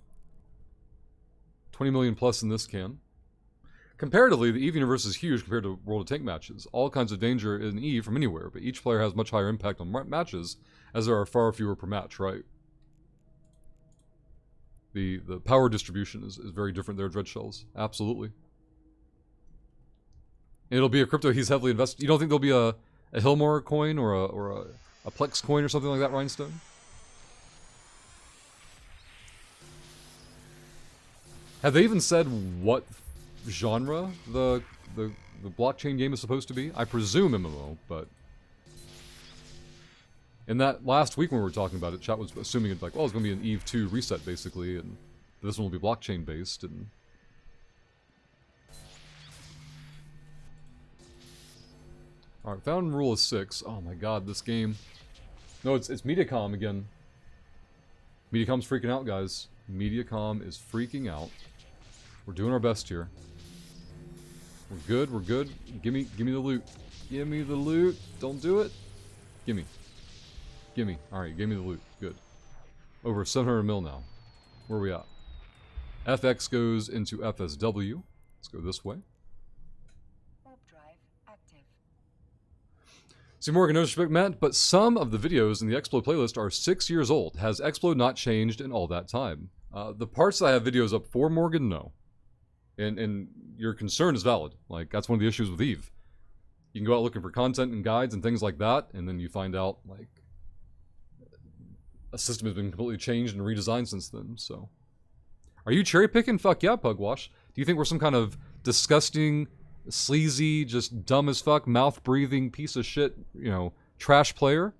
20 million plus in this can. Comparatively, the EVE universe is huge compared to World of Tank matches. All kinds of danger in EVE from anywhere, but each player has much higher impact on matches, as there are far fewer per match, right? The power distribution is very different there at Dread Shells. Absolutely. And it'll be a crypto he's heavily invested. You don't think there'll be a Hillmore coin or a Plex coin or something like that, Rhinestone? Have they even said what genre the blockchain game is supposed to be? I presume MMO, but in that last week when we were talking about it, chat was assuming it's like, well, it's going to be an Eve 2 reset basically, and this one will be blockchain based. And all right, found rule of 6. Oh my god, this game. No, it's Mediacom again. Mediacom's freaking out, guys. Mediacom is freaking out. We're doing our best here. We're good, we're good. Give me the loot. Give me the loot. Don't do it. Gimme. Gimme. Alright, give me the loot. Good. Over 700 mil now. Where are we at? FX goes into FSW. Let's go this way. Warp drive active. See, Morgan, no disrespect, Matt, but some of the videos in the Explode playlist are 6 years old. Has Explode not changed in all that time? The parts that I have videos up for, Morgan, no. And your concern is valid. Like, that's one of the issues with Eve. You can go out looking for content and guides and things like that, and then you find out, like, a system has been completely changed and redesigned since then, so. Are you cherry picking? Fuck yeah, Pugwash. Do you think we're some kind of disgusting, sleazy, just dumb as fuck, mouth-breathing piece of shit, you know, trash player?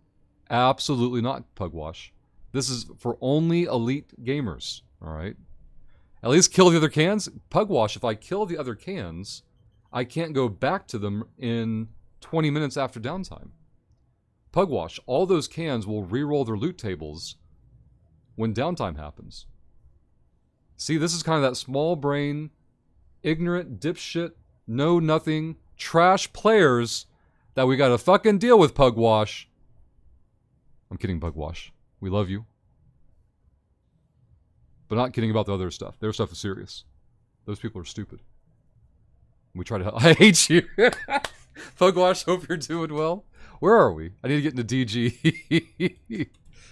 Absolutely not, Pugwash. This is for only elite gamers, alright? At least kill the other cans. Pugwash, if I kill the other cans, I can't go back to them in 20 minutes after downtime. Pugwash, all those cans will re-roll their loot tables when downtime happens. See, this is kind of that small brain, ignorant, dipshit, know nothing, trash players that we gotta fucking deal with, Pugwash. I'm kidding, Pugwash. We love you. But not kidding about the other stuff. Their stuff is serious. Those people are stupid. We try to help. I hate you. Pugwash, hope you're doing well. Where are we? I need to get into DG.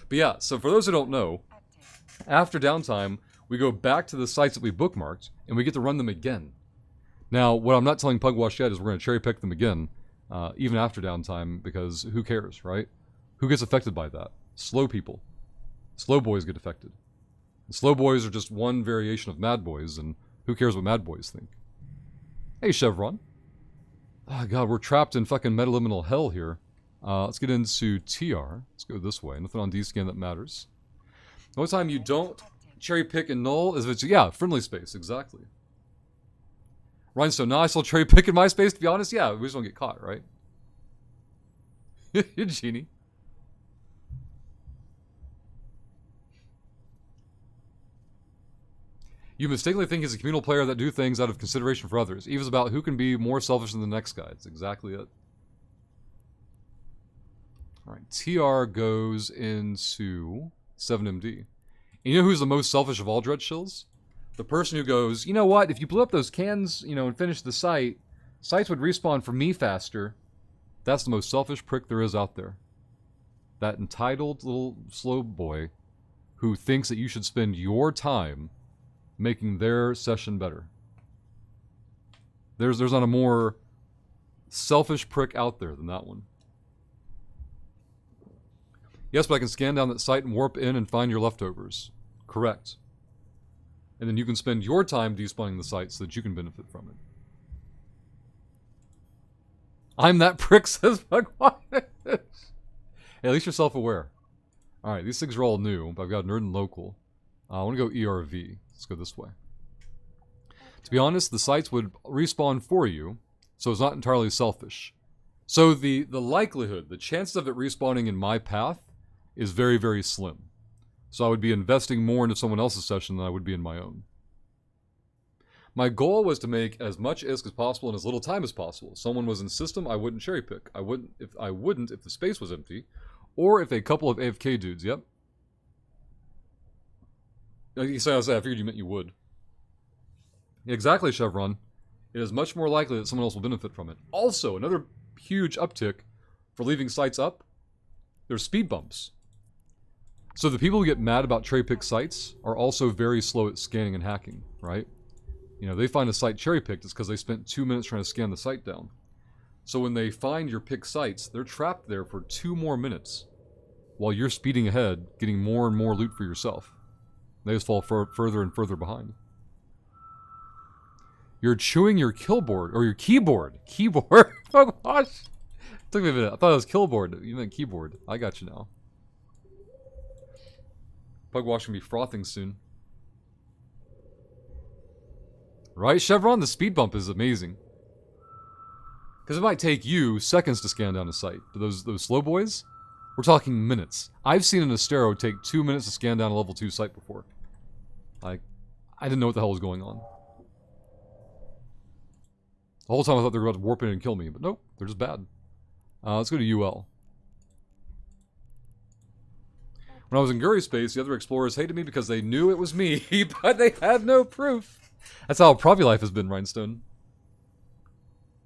But yeah, so for those who don't know, after downtime, we go back to the sites that we bookmarked, and we get to run them again. Now, what I'm not telling Pugwash yet is we're going to cherry pick them again, even after downtime, because who cares, right? Who gets affected by that? Slow people. Slow boys get affected. Slow boys are just one variation of mad boys, and who cares what mad boys think? Hey, Chevron. Oh, God, we're trapped in fucking metaliminal hell here. Let's get into TR. Let's go this way. Nothing on D-scan that matters. The only time you don't cherry pick and null is if it's, yeah, friendly space, exactly. Rhinestone, no, I still cherry pick in my space, to be honest. Yeah, we just don't get caught, right? Genie. You mistakenly think he's a communal player that do things out of consideration for others. Eve's about who can be more selfish than the next guy. That's exactly it. Alright, TR goes into 7MD. And you know who's the most selfish of all Dread Shills? The person who goes, you know what, if you blew up those cans, you know, and finished the site, sites would respawn for me faster. That's the most selfish prick there is out there. That entitled little slow boy who thinks that you should spend your time making their session better. There's not a more selfish prick out there than that one. Yes, but I can scan down that site and warp in and find your leftovers. Correct. And then you can spend your time despawning the site so that you can benefit from it. I'm that prick, says Bugwash. Hey, at least you're self-aware. Alright, these things are all new, but I've got Nerd and Local. I want to go ERV. Let's go this way. To be honest, the sites would respawn for you, so it's not entirely selfish. So the likelihood, the chances of it respawning in my path is very, very slim. So I would be investing more into someone else's session than I would be in my own. My goal was to make as much ISK as possible in as little time as possible. If someone was in system, I wouldn't cherry pick. I wouldn't if the space was empty, or if a couple of AFK dudes. Yep. I figured you meant you would. Exactly, Chevron. It is much more likely that someone else will benefit from it. Also, another huge uptick for leaving sites up. There's speed bumps. So the people who get mad about cherry-picked sites are also very slow at scanning and hacking, right? You know, they find a site cherry-picked, it's because they spent 2 minutes trying to scan the site down. So when they find your picked sites, they're trapped there for 2 more minutes while you're speeding ahead, getting more and more loot for yourself. They just fall further and further behind. You're chewing your keyboard, or your keyboard. Keyboard? Oh gosh! Took me a minute. I thought it was killboard. You meant keyboard. I got you now. Pugwash can be frothing soon. Right, Chevron? The speed bump is amazing. Because it might take you seconds to scan down a site. But those slow boys, we're talking minutes. I've seen an Astero take 2 minutes to scan down a level 2 site before. Like, I didn't know what the hell was going on. The whole time I thought they were about to warp in and kill me, but nope, they're just bad. Let's go to UL. When I was in Guri Space, the other explorers hated me because they knew it was me, but they had no proof. That's how Provi life has been, Rhinestone.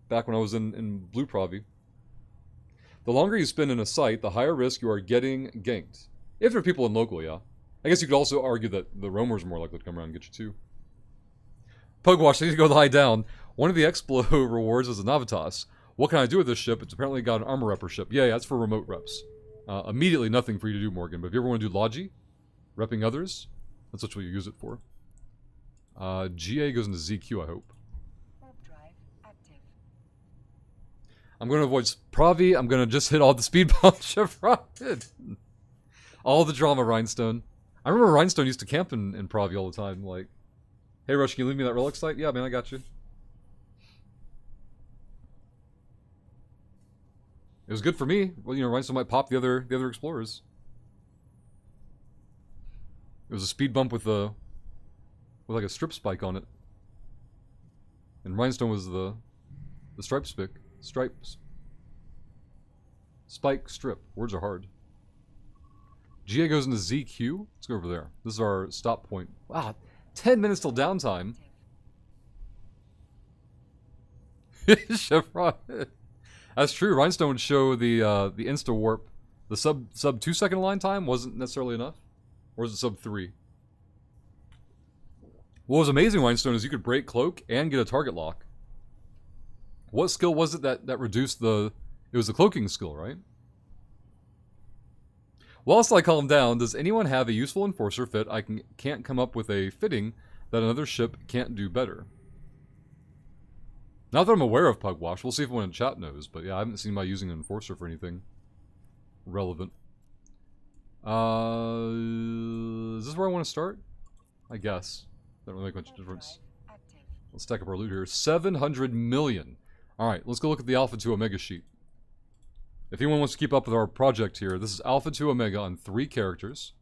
Back when I was in Blue Provi. The longer you spend in a site, the higher risk you are getting ganked. If there are people in local, yeah. I guess you could also argue that the roamers are more likely to come around and get you too. Pugwash, I need to go lie down. One of the Explo rewards is a Navitas. What can I do with this ship? It's apparently got an armor repper ship. Yeah, that's for remote reps. Immediately nothing for you to do, Morgan. But if you ever want to do Logi, repping others, that's what you use it for. GA goes into ZQ, I hope. Warp drive active. I'm going to avoid Provi. I'm going to just hit all the speed bumps Chevron did. All the drama, Rhinestone. I remember Rhinestone used to camp in Provi all the time. Like, hey, Rush, can you leave me that relic site? Yeah, man, I got you. It was good for me. Well, you know, Rhinestone might pop the other explorers. It was a speed bump with like a strip spike on it. And Rhinestone was the stripe spick. Stripes. Spike strip. Words are hard. GA goes into ZQ. Let's go over there. This is our stop point. Wow, 10 minutes till downtime. Chevron. That's true. Rhinestone would show the insta warp. The sub 2 second line time wasn't necessarily enough, or was it sub 3? What was amazing, Rhinestone, is you could break cloak and get a target lock. What skill was it that reduced the? It was the cloaking skill, right? Whilst I calm down, does anyone have a useful enforcer fit? I can't come up with a fitting that another ship can't do better. Not that I'm aware of, Pugwash. We'll see if anyone in chat knows. But yeah, I haven't seen my using an enforcer for anything relevant. Is this where I want to start? I guess. Doesn't really make much difference. Let's stack up our loot here. 700 million. Alright, let's go look at the Alpha 2 Omega sheet. If anyone wants to keep up with our project here, this is Alpha 2 Omega on 3 characters.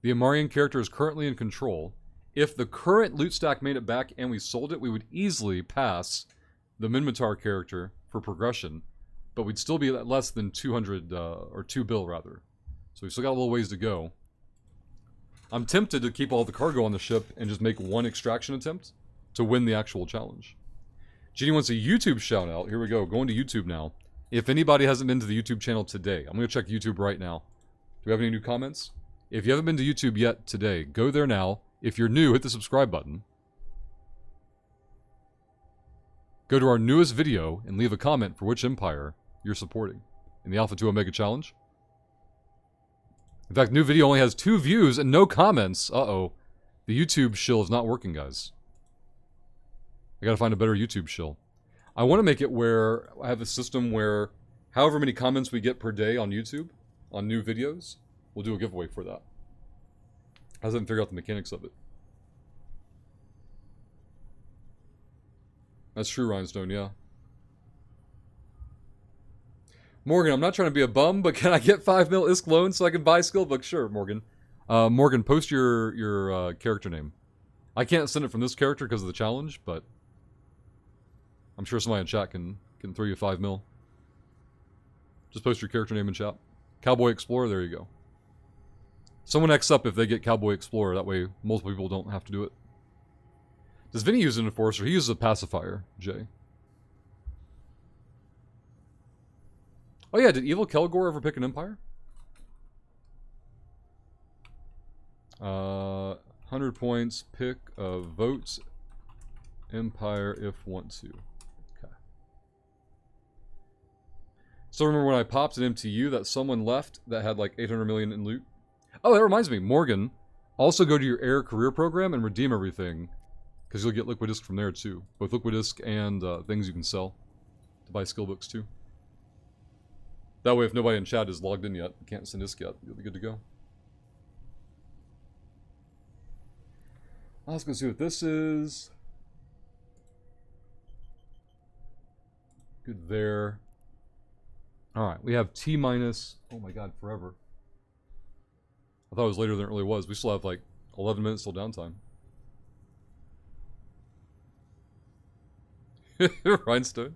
The Amarian character is currently in control. If the current loot stack made it back and we sold it, we would easily pass the Minmatar character for progression, but we'd still be at less than 200, or 2 bill rather. So we've still got a little ways to go. I'm tempted to keep all the cargo on the ship and just make one extraction attempt to win the actual challenge. Ginny wants a YouTube shout out. Here we go, going to YouTube now. If anybody hasn't been to the YouTube channel today, I'm going to check YouTube right now. Do we have any new comments? If you haven't been to YouTube yet today, go there now. If you're new, hit the subscribe button. Go to our newest video and leave a comment for which empire you're supporting in the Alpha 2 Omega Challenge. In fact, new video only has 2 views and no comments. Uh-oh. The YouTube shill is not working, guys. I gotta find a better YouTube shill. I want to make it where I have a system where however many comments we get per day on YouTube, on new videos, we'll do a giveaway for that. I haven't figured out the mechanics of it. That's true, Rhinestone, yeah. Morgan, I'm not trying to be a bum, but can I get 5 mil ISK loan so I can buy skill book? Sure, Morgan. Morgan, post your character name. I can't send it from this character because of the challenge, but I'm sure somebody in chat can throw you 5 mil. Just post your character name in chat. Cowboy Explorer, there you go. Someone X up if they get Cowboy Explorer, that way multiple people don't have to do it. Does Vinny use an enforcer? He uses a pacifier, Jay. Oh yeah, did Evil Kelgor ever pick an empire? 100 points. Pick a vote. Empire if want to. Okay. Still remember when I popped an MTU that someone left that had like 800 million in loot? Oh, that reminds me. Morgan, also go to your Air career program and redeem everything. Because you'll get Liquid Disc from there too. Both Liquid Disc and things you can sell to buy skill books too. That way if nobody in chat is logged in yet, can't send disc yet, you'll be good to go. Let's go see what this is. Good there. Alright, we have T minus, oh my god, forever. I thought it was later than it really was. We still have like 11 minutes till downtime. Rhinestone.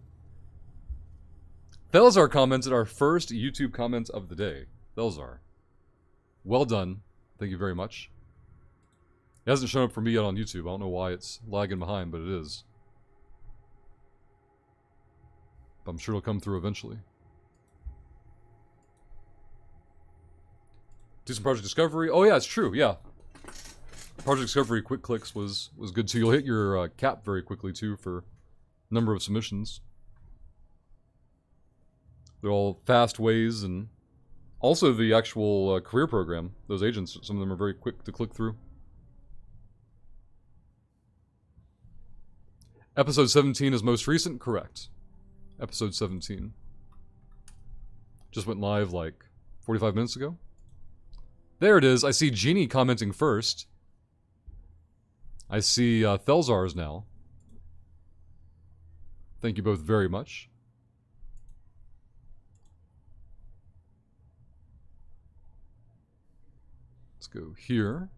Thelzar commented our first YouTube comments of the day. Thelzar. Well done. Thank you very much. It hasn't shown up for me yet on YouTube. I don't know why it's lagging behind, but it is. But I'm sure it'll come through eventually. Do some Project Discovery. Oh yeah, it's true, yeah. Project Discovery quick clicks was good too. You'll hit your cap very quickly too for number of submissions. They're all fast ways, and also the actual career program. Those agents, some of them are very quick to click through. Episode 17 is most recent? Correct. Episode 17. Just went live like 45 minutes ago. There it is. I see Genie commenting first. I see Thelzar's now. Thank you both very much. Let's go here.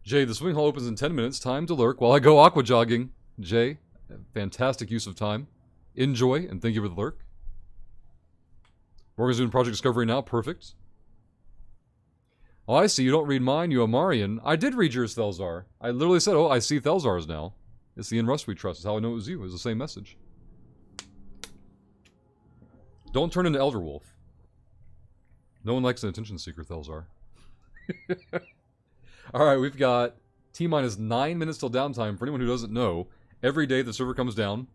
Jay, the swimming hole opens in 10 minutes. Time to lurk while I go aqua jogging. Jay, fantastic use of time. Enjoy, and thank you for the lurk. Morgan's doing Project Discovery now. Perfect. Oh, I see. You don't read mine, you Amarian. I did read yours, Thelzar. I literally said, oh, I see Thelzar's now. It's the In Rust we trust. It's how I know it was you. It was the same message. Don't turn into Elderwolf. No one likes an attention seeker, Thelzar. Alright, we've got T-minus 9 minutes till downtime. For anyone who doesn't know, every day the server comes down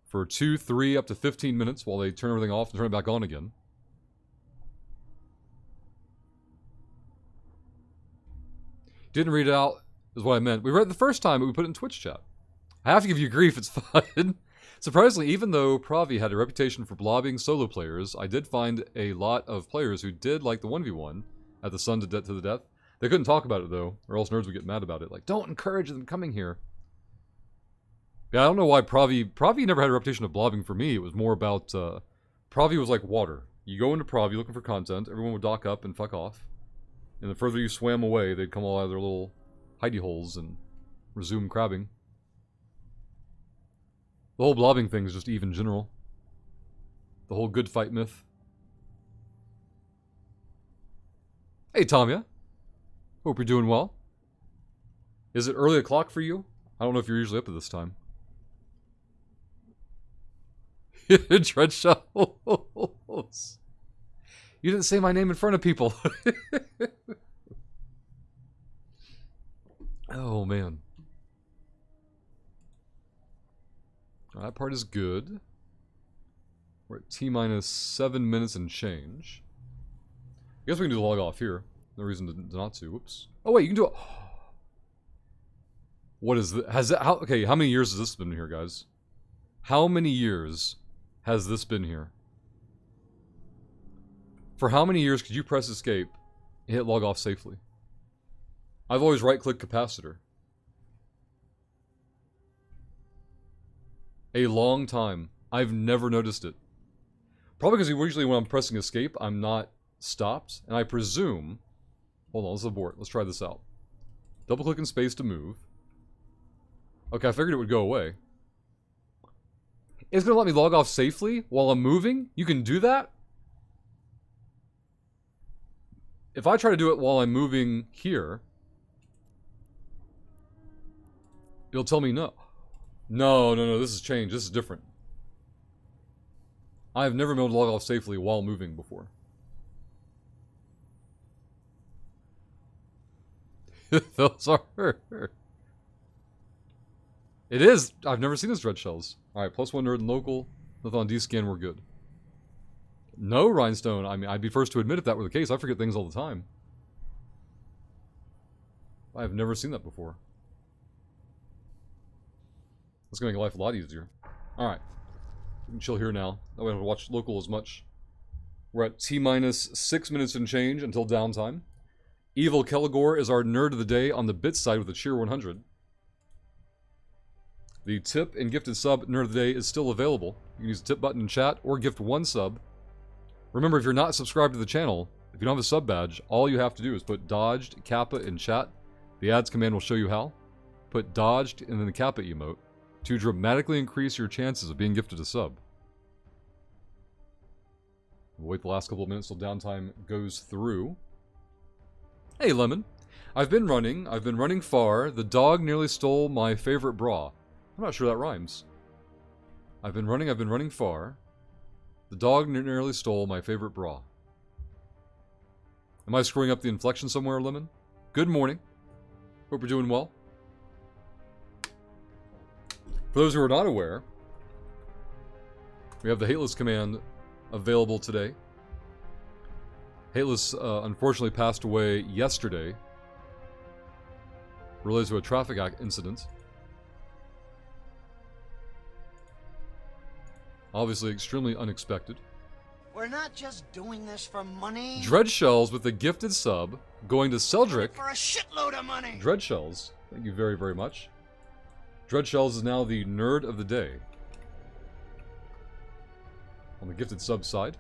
for 2, 3, up to 15 minutes while they turn everything off and turn it back on again. Didn't read it out is what I meant. We read it the first time, but we put it in Twitch chat. I have to give you grief, it's fun. Surprisingly, even though Pravi had a reputation for blobbing solo players, I did find a lot of players who did like the 1v1 at the sun to the death. They couldn't talk about it though, or else nerds would get mad about it. Like, don't encourage them coming here. Yeah, I don't know why Pravi never had a reputation of blobbing for me. It was more about, Pravi was like water. You go into Pravi looking for content, everyone would dock up and fuck off. And the further you swam away, they'd come all out of their little hidey holes and resume crabbing. The whole blobbing thing is just Eve in general. The whole good fight myth. Hey, Tamia. Hope you're doing well. Is it early o'clock for you? I don't know if you're usually up at this time. Tread shovels. You didn't say my name in front of people. Oh, man. That part is good. We're at T-minus 7 minutes and change. I guess we can do the log off here. No reason to not to. Whoops. Oh, wait, you can do it. What is this? Has that, okay, how many years has this been here, guys? How many years has this been here? For how many years could you press escape and hit log off safely? I've always right-click capacitor. A long time. I've never noticed it. Probably because usually when I'm pressing escape, I'm not stopped. And I presume... Hold on, let's abort. Let's try this out. Double-click in space to move. Okay, I figured it would go away. It's going to let me log off safely while I'm moving? You can do that? If I try to do it while I'm moving here... It'll tell me no. No, this has changed. This is different. I've never been able to log off safely while moving before. Those are... It is! I've never seen this Dread Shells. Alright, +1 nerd and local. Nothing on D-scan, we're good. No Rhinestone. I mean, I'd be first to admit if that were the case. I forget things all the time. I've never seen that before. That's gonna make life a lot easier. Alright. We can chill here now. That way I don't have to watch local as much. We're at T-minus 6 minutes and change until downtime. Evil Kelligor is our nerd of the day on the bit side with a cheer 100. The tip and gifted sub nerd of the day is still available. You can use the tip button in chat or gift 1 sub. Remember, if you're not subscribed to the channel, if you don't have a sub badge, all you have to do is put dodged Kappa in chat. The ads command will show you how. Put dodged and then the Kappa emote to dramatically increase your chances of being gifted a sub. We'll wait the last couple of minutes till downtime goes through. Hey, Lemon. I've been running far. The dog nearly stole my favorite bra. I'm not sure that rhymes. I've been running far. The dog nearly stole my favorite bra. Am I screwing up the inflection somewhere, Lemon? Good morning. Hope you're doing well. For those who are not aware, we have the Hateless command available today. Hateless unfortunately passed away yesterday, related to a traffic incident. Obviously extremely unexpected. We're not just doing this for money. Dread Shells with a gifted sub going to Celdric. For a shitload of money. Dread Shells, thank you very, very much. Dread Shells is now the nerd of the day. On the gifted sub side.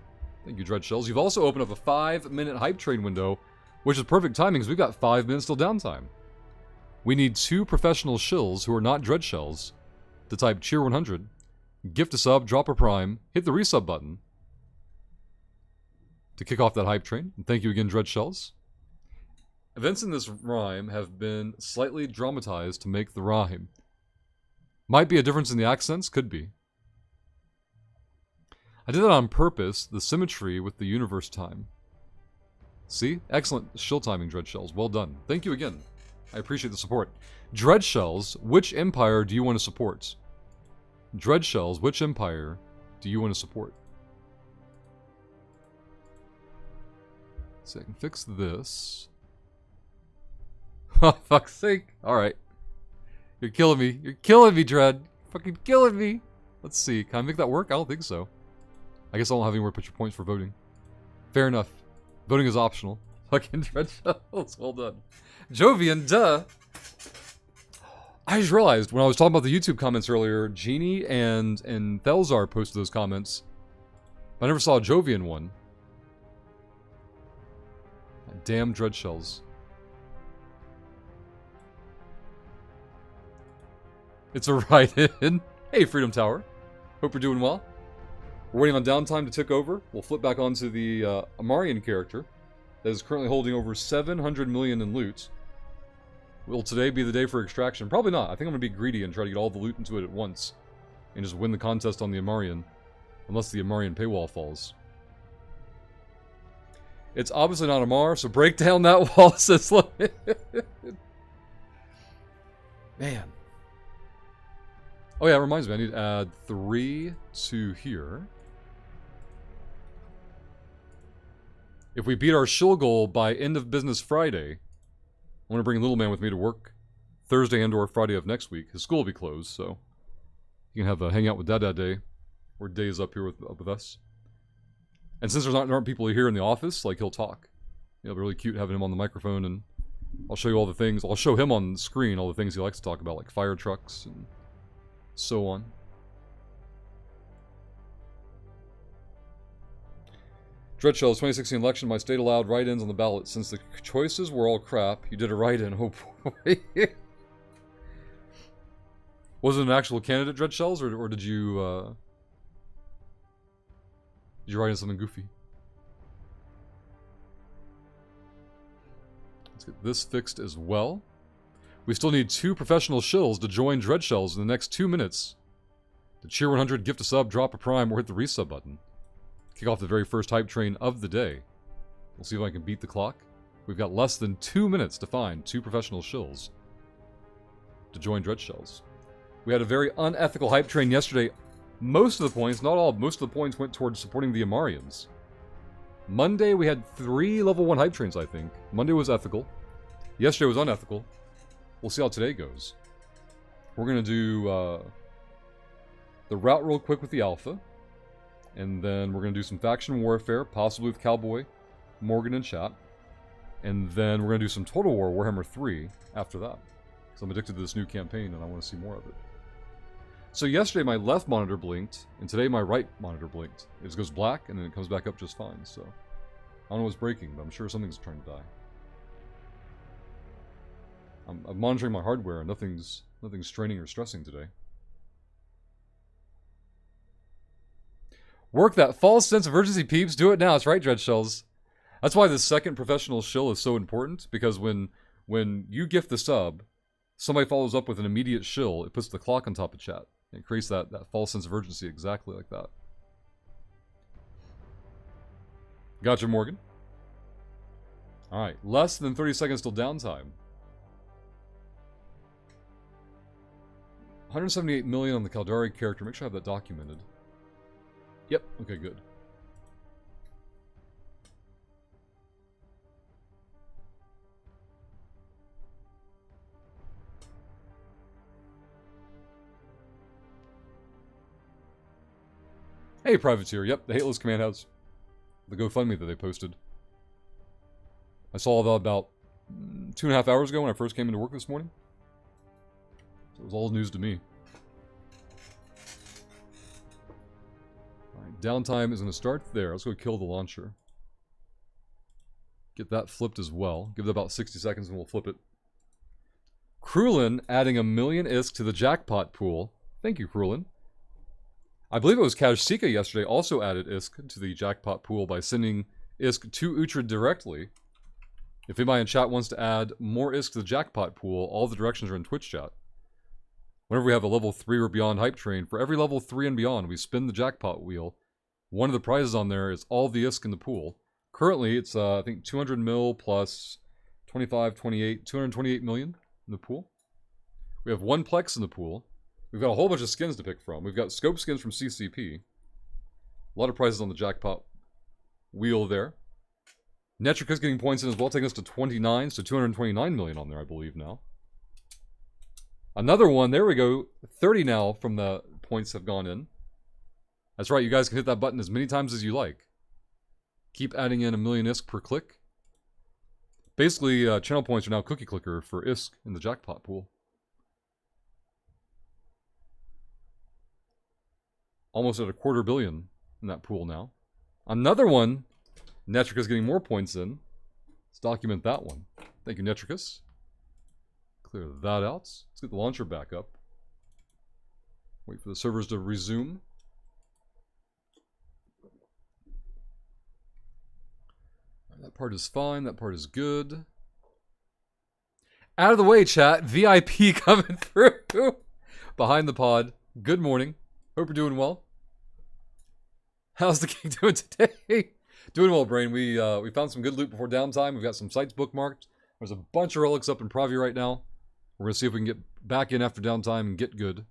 Thank you, Dread Shells. You've also opened up a 5-minute hype train window, which is perfect timing because we've got 5 minutes till downtime. We need 2 professional shills who are not Dread Shells to type cheer 100, gift a sub, drop a prime, hit the resub button to kick off that hype train. And thank you again, Dread Shells. Events in this rhyme have been slightly dramatized to make the rhyme. Might be a difference in the accents, could be. I did that on purpose, the symmetry with the universe time. See? Excellent shill timing, Dread Shells. Well done. Thank you again. I appreciate the support. Dread Shells, which empire do you want to support? Dread Shells, which empire do you want to support? So I can fix this. Oh, fuck's sake. Alright. You're killing me. You're killing me, Dread. Fucking killing me. Let's see. Can I make that work? I don't think so. I guess I don't have anywhere to put your points for voting. Fair enough. Voting is optional. Fucking Dread Shells. Well done. Jovian, duh. I just realized when I was talking about the YouTube comments earlier, Genie and Thelzar posted those comments. I never saw a Jovian one. Damn Dread Shells. It's a write-in. Hey, Freedom Tower. Hope you're doing well. We're waiting on downtime to tick over. We'll flip back onto the Amarian character that is currently holding over 700 million in loot. Will today be the day for extraction? Probably not. I think I'm going to be greedy and try to get all the loot into it at once. And just win the contest on the Amarian. Unless the Amarian paywall falls. It's obviously not Amar, so break down that wall, says Man. Oh yeah, it reminds me. I need to add 3 to here. If we beat our shill goal by end of business Friday, I want to bring Little Man with me to work Thursday and or Friday of next week. His school will be closed, so you can have a hangout with Dad that day, or days up here with us. And since there aren't people here in the office, like, he'll talk. It'll be really cute having him on the microphone, and I'll show you all the things. I'll show him on the screen all the things he likes to talk about, like fire trucks and so on. Dreadshell's 2016 election, my state allowed write-ins on the ballot. Since the choices were all crap, you did a write-in. Oh boy. Was it an actual candidate, Dreadshells, or did you write in something goofy? Let's get this fixed as well. We still need 2 professional shills to join Dreadshells in the next 2 minutes. To cheer 100, gift a sub, drop a prime, or hit the resub button. Kick off the very first hype train of the day. We'll see if I can beat the clock. We've got less than 2 minutes to find 2 professional shills to join Dread Shells. We had a very unethical hype train yesterday. Most of the points, not all, most of the points went towards supporting the Amarians. Monday we had 3 level 1 hype trains, I think. Monday was ethical. Yesterday was unethical. We'll see how today goes. We're going to do the route real quick with the Alpha. And then we're going to do some faction warfare, possibly with Cowboy, Morgan, and chat. And then we're going to do some Total War Warhammer 3 after that. Because I'm addicted to this new campaign and I want to see more of it. So yesterday my left monitor blinked, and today my right monitor blinked. It just goes black, and then it comes back up just fine, so... I don't know what's breaking, but I'm sure something's trying to die. I'm monitoring my hardware, and nothing's straining or stressing today. Work that false sense of urgency, peeps. Do it now. It's right, Dread Shells. That's why the second professional shill is so important, because when you gift the sub, somebody follows up with an immediate shill, it puts the clock on top of chat. It creates that false sense of urgency exactly like that. Gotcha, Morgan. Alright, less than 30 seconds till downtime. 178 million on the Caldari character. Make sure I have that documented. Yep, okay, good. Hey, Privateer. Yep, the Hateless Command House. The GoFundMe that they posted. I saw that about 2.5 hours ago when I first came into work this morning. So it was all news to me. Alright, downtime is going to start there. Let's go kill the launcher. Get that flipped as well. Give it about 60 seconds and we'll flip it. Krulin adding 1 million ISK to the jackpot pool. Thank you, Krulin. I believe it was Kajsika yesterday also added ISK to the jackpot pool by sending ISK to Uhtred directly. If anybody in chat wants to add more ISK to the jackpot pool, all the directions are in Twitch chat. Whenever we have a level 3 or beyond hype train, for every level 3 and beyond, we spin the jackpot wheel. One of the prizes on there is all the ISK in the pool. Currently, it's, I think, 200 mil plus 25, 28, 228 million in the pool. We have 1 Plex in the pool. We've got a whole bunch of skins to pick from. We've got scope skins from CCP. A lot of prizes on the jackpot wheel there. Netricus getting points in as well, taking us to 29, so 229 million on there, I believe, now. Another one, there we go. 30 now from the points have gone in. That's right, you guys can hit that button as many times as you like. Keep adding in 1 million ISK per click. Basically, channel points are now cookie clicker for ISK in the jackpot pool. Almost at 250 million in that pool now. Another one, Netricus getting more points in. Let's document that one. Thank you, Netricus. Clear that out. Let's get the launcher back up. Wait for the servers to resume. That part is fine. That part is good. Out of the way, chat. VIP coming through. Behind the pod. Good morning. Hope you're doing well. How's the king doing today? Doing well, Brain. We found some good loot before downtime. We've got some sites bookmarked. There's a bunch of relics up in Pravi right now. We're going to see if we can get back in after downtime and get good.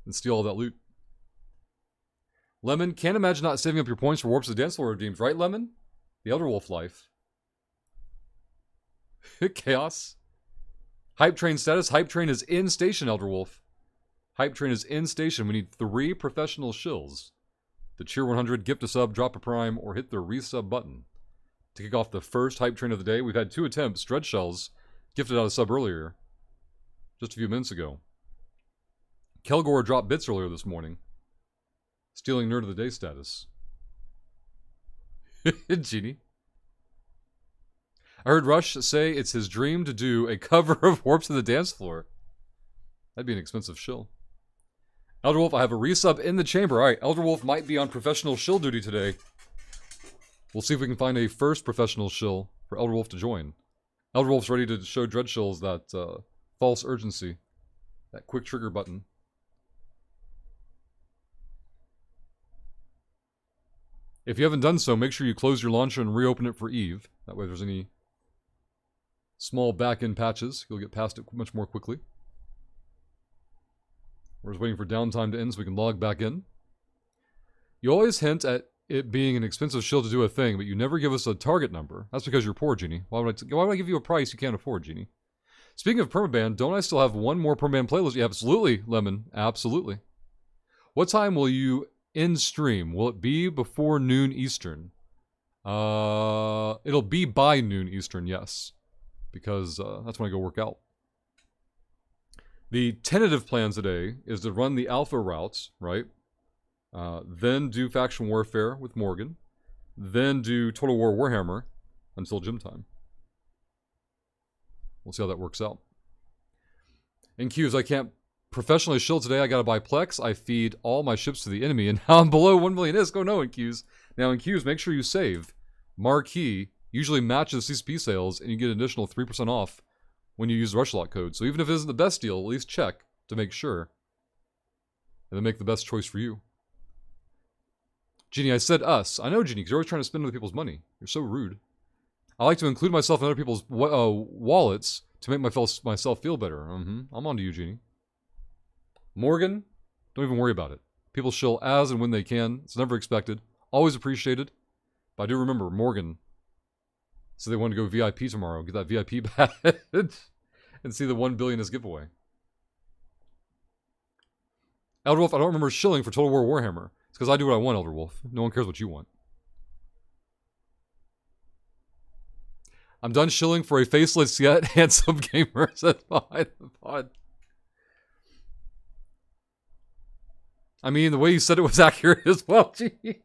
And steal all that loot. Lemon, can't imagine not saving up your points for Warps of the Dance Floor redeems. Right, Lemon? The Elder Wolf life. Chaos. Hype train status. Hype train is in station, Elder Wolf. Hype train is in station. We need 3 professional shills. The Cheer 100, gift a sub, drop a prime, or hit the resub button. To kick off the first hype train of the day, we've had 2 attempts. Dread Shells gifted out a sub earlier. Just a few minutes ago. Kelgor dropped bits earlier this morning. Stealing Nerd of the Day status. Genie. I heard Rush say it's his dream to do a cover of Warps of the Dance Floor. That'd be an expensive shill. Elder Wolf, I have a resub in the chamber. Alright, Elder Wolf might be on professional shill duty today. We'll see if we can find a first professional shill for Elder Wolf to join. Elder Wolf's ready to show Dread Shills that false urgency. That quick trigger button. If you haven't done so, make sure you close your launcher and reopen it for Eve. That way there's any small back-end patches. You'll get past it much more quickly. We're just waiting for downtime to end so we can log back in. You always hint at it being an expensive shield to do a thing, but you never give us a target number. That's because you're poor, Genie. Why would I give you a price you can't afford, Genie? Speaking of permaban, don't I still have one more permaban playlist? Yeah, absolutely, Lemon. Absolutely. What time will you end stream? Will it be before noon Eastern? It'll be by noon Eastern, yes. Because that's when I go work out. The tentative plan today is to run the alpha routes, right? Then do Faction Warfare with Morgan. Then do Total War Warhammer until gym time. We'll see how that works out. In queues, I can't professionally shield today. I gotta buy Plex. I feed all my ships to the enemy, and now I'm below 1 million ISK. Oh no, in queues. Now in queues, make sure you save. Marquee usually matches CCP sales, and you get an additional 3% off when you use the Rushlot code. So even if it isn't the best deal, at least check to make sure. And then make the best choice for you. Genie, I said us. I know, Genie, because you're always trying to spend other people's money. You're so rude. I like to include myself in other people's wallets to make myself feel better. I'm on to you, Genie. Morgan, don't even worry about it. People shill as and when they can. It's never expected. Always appreciated. But I do remember Morgan. So they wanted to go VIP tomorrow. Get that VIP badge. And see the 1 billion is giveaway. Elderwolf, I don't remember shilling for Total War Warhammer. It's because I do what I want, Elderwolf. No one cares what you want. I'm done shilling for a faceless yet handsome gamer, said behind the pod. I mean, the way you said it was accurate as well, gee.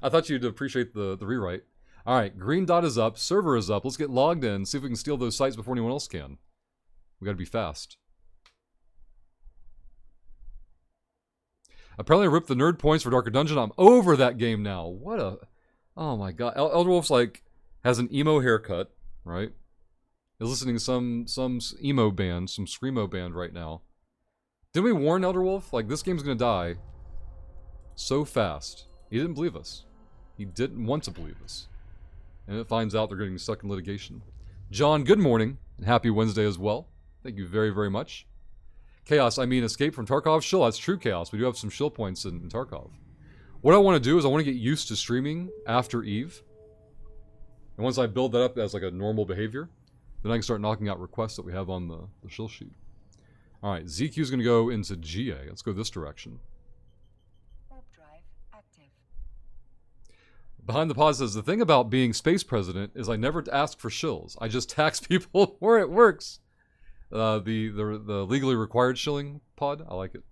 I thought you'd appreciate the rewrite. Alright, green dot is up, server is up. Let's get logged in, see if we can steal those sites before anyone else can. We gotta be fast. Apparently I ripped the nerd points for Darker Dungeon. I'm over that game now. What a... Oh my god. Elderwolf's like... has an emo haircut, right? Is listening to some emo band, some screamo band right now. Didn't we warn Elderwolf? Like, this game's gonna die so fast. He didn't believe us. He didn't want to believe us. And it finds out they're getting stuck in litigation. John, good morning, and happy Wednesday as well. Thank you very, very much. Chaos, I mean escape from Tarkov shill. That's true, Chaos. We do have some shill points in Tarkov. What I want to do is I want to get used to streaming after Eve. And once I build that up as like a normal behavior, then I can start knocking out requests that we have on the shill sheet. Alright, ZQ is going to go into GA. Let's go this direction. Warp drive active. Behind the pod says, the thing about being space president is I never ask for shills. I just tax people where it works. The legally required shilling pod. I like it.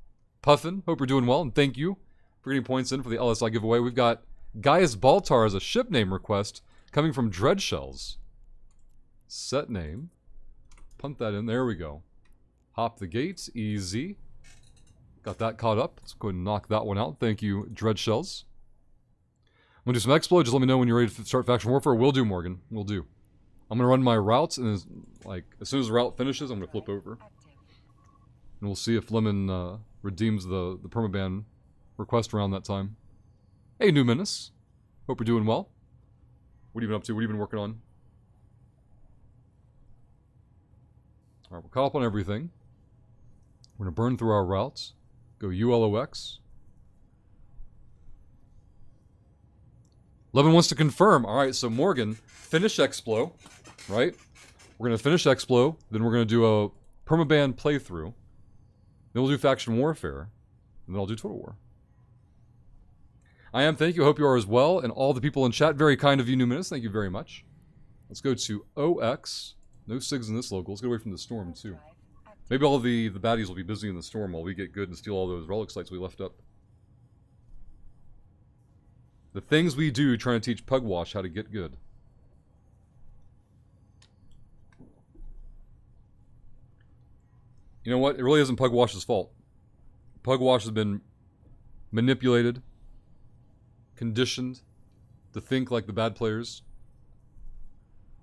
Puffin, hope you're doing well, and thank you for getting points in for the LSI giveaway. We've got Gaius Baltar as a ship name request coming from Dreadshells. Set name. Punt that in. There we go. Hop the gates. Easy. Got that caught up. Let's go ahead and knock that one out. Thank you, Dreadshells. I'm going to do some Explo. Just let me know when you're ready to start Faction Warfare. Will do, Morgan. Will do. I'm going to run my routes, and as soon as the route finishes, I'm going to flip over. And we'll see if Lemon redeems the permaban request around that time. Hey, New Menace. Hope you're doing well. What have you been up to? What have you been working on? Alright, we're caught up on everything. We're going to burn through our routes. Go ULOX. Levin wants to confirm. Alright, so Morgan, finish Explo, right? We're going to finish Explo, then we're going to do a permaban playthrough. Then we'll do Faction Warfare, and then I'll do Total War. I am, thank you, I hope you are as well, and all the people in chat, very kind of you, Numinous, thank you very much. Let's go to OX. No SIGs in this local, let's get away from the storm too. Maybe all the baddies will be busy in the storm while we get good and steal all those relic sites we left up. The things we do trying to teach Pugwash how to get good. You know what? It really isn't Pugwash's fault. Pugwash has been manipulated, conditioned to think like the bad players.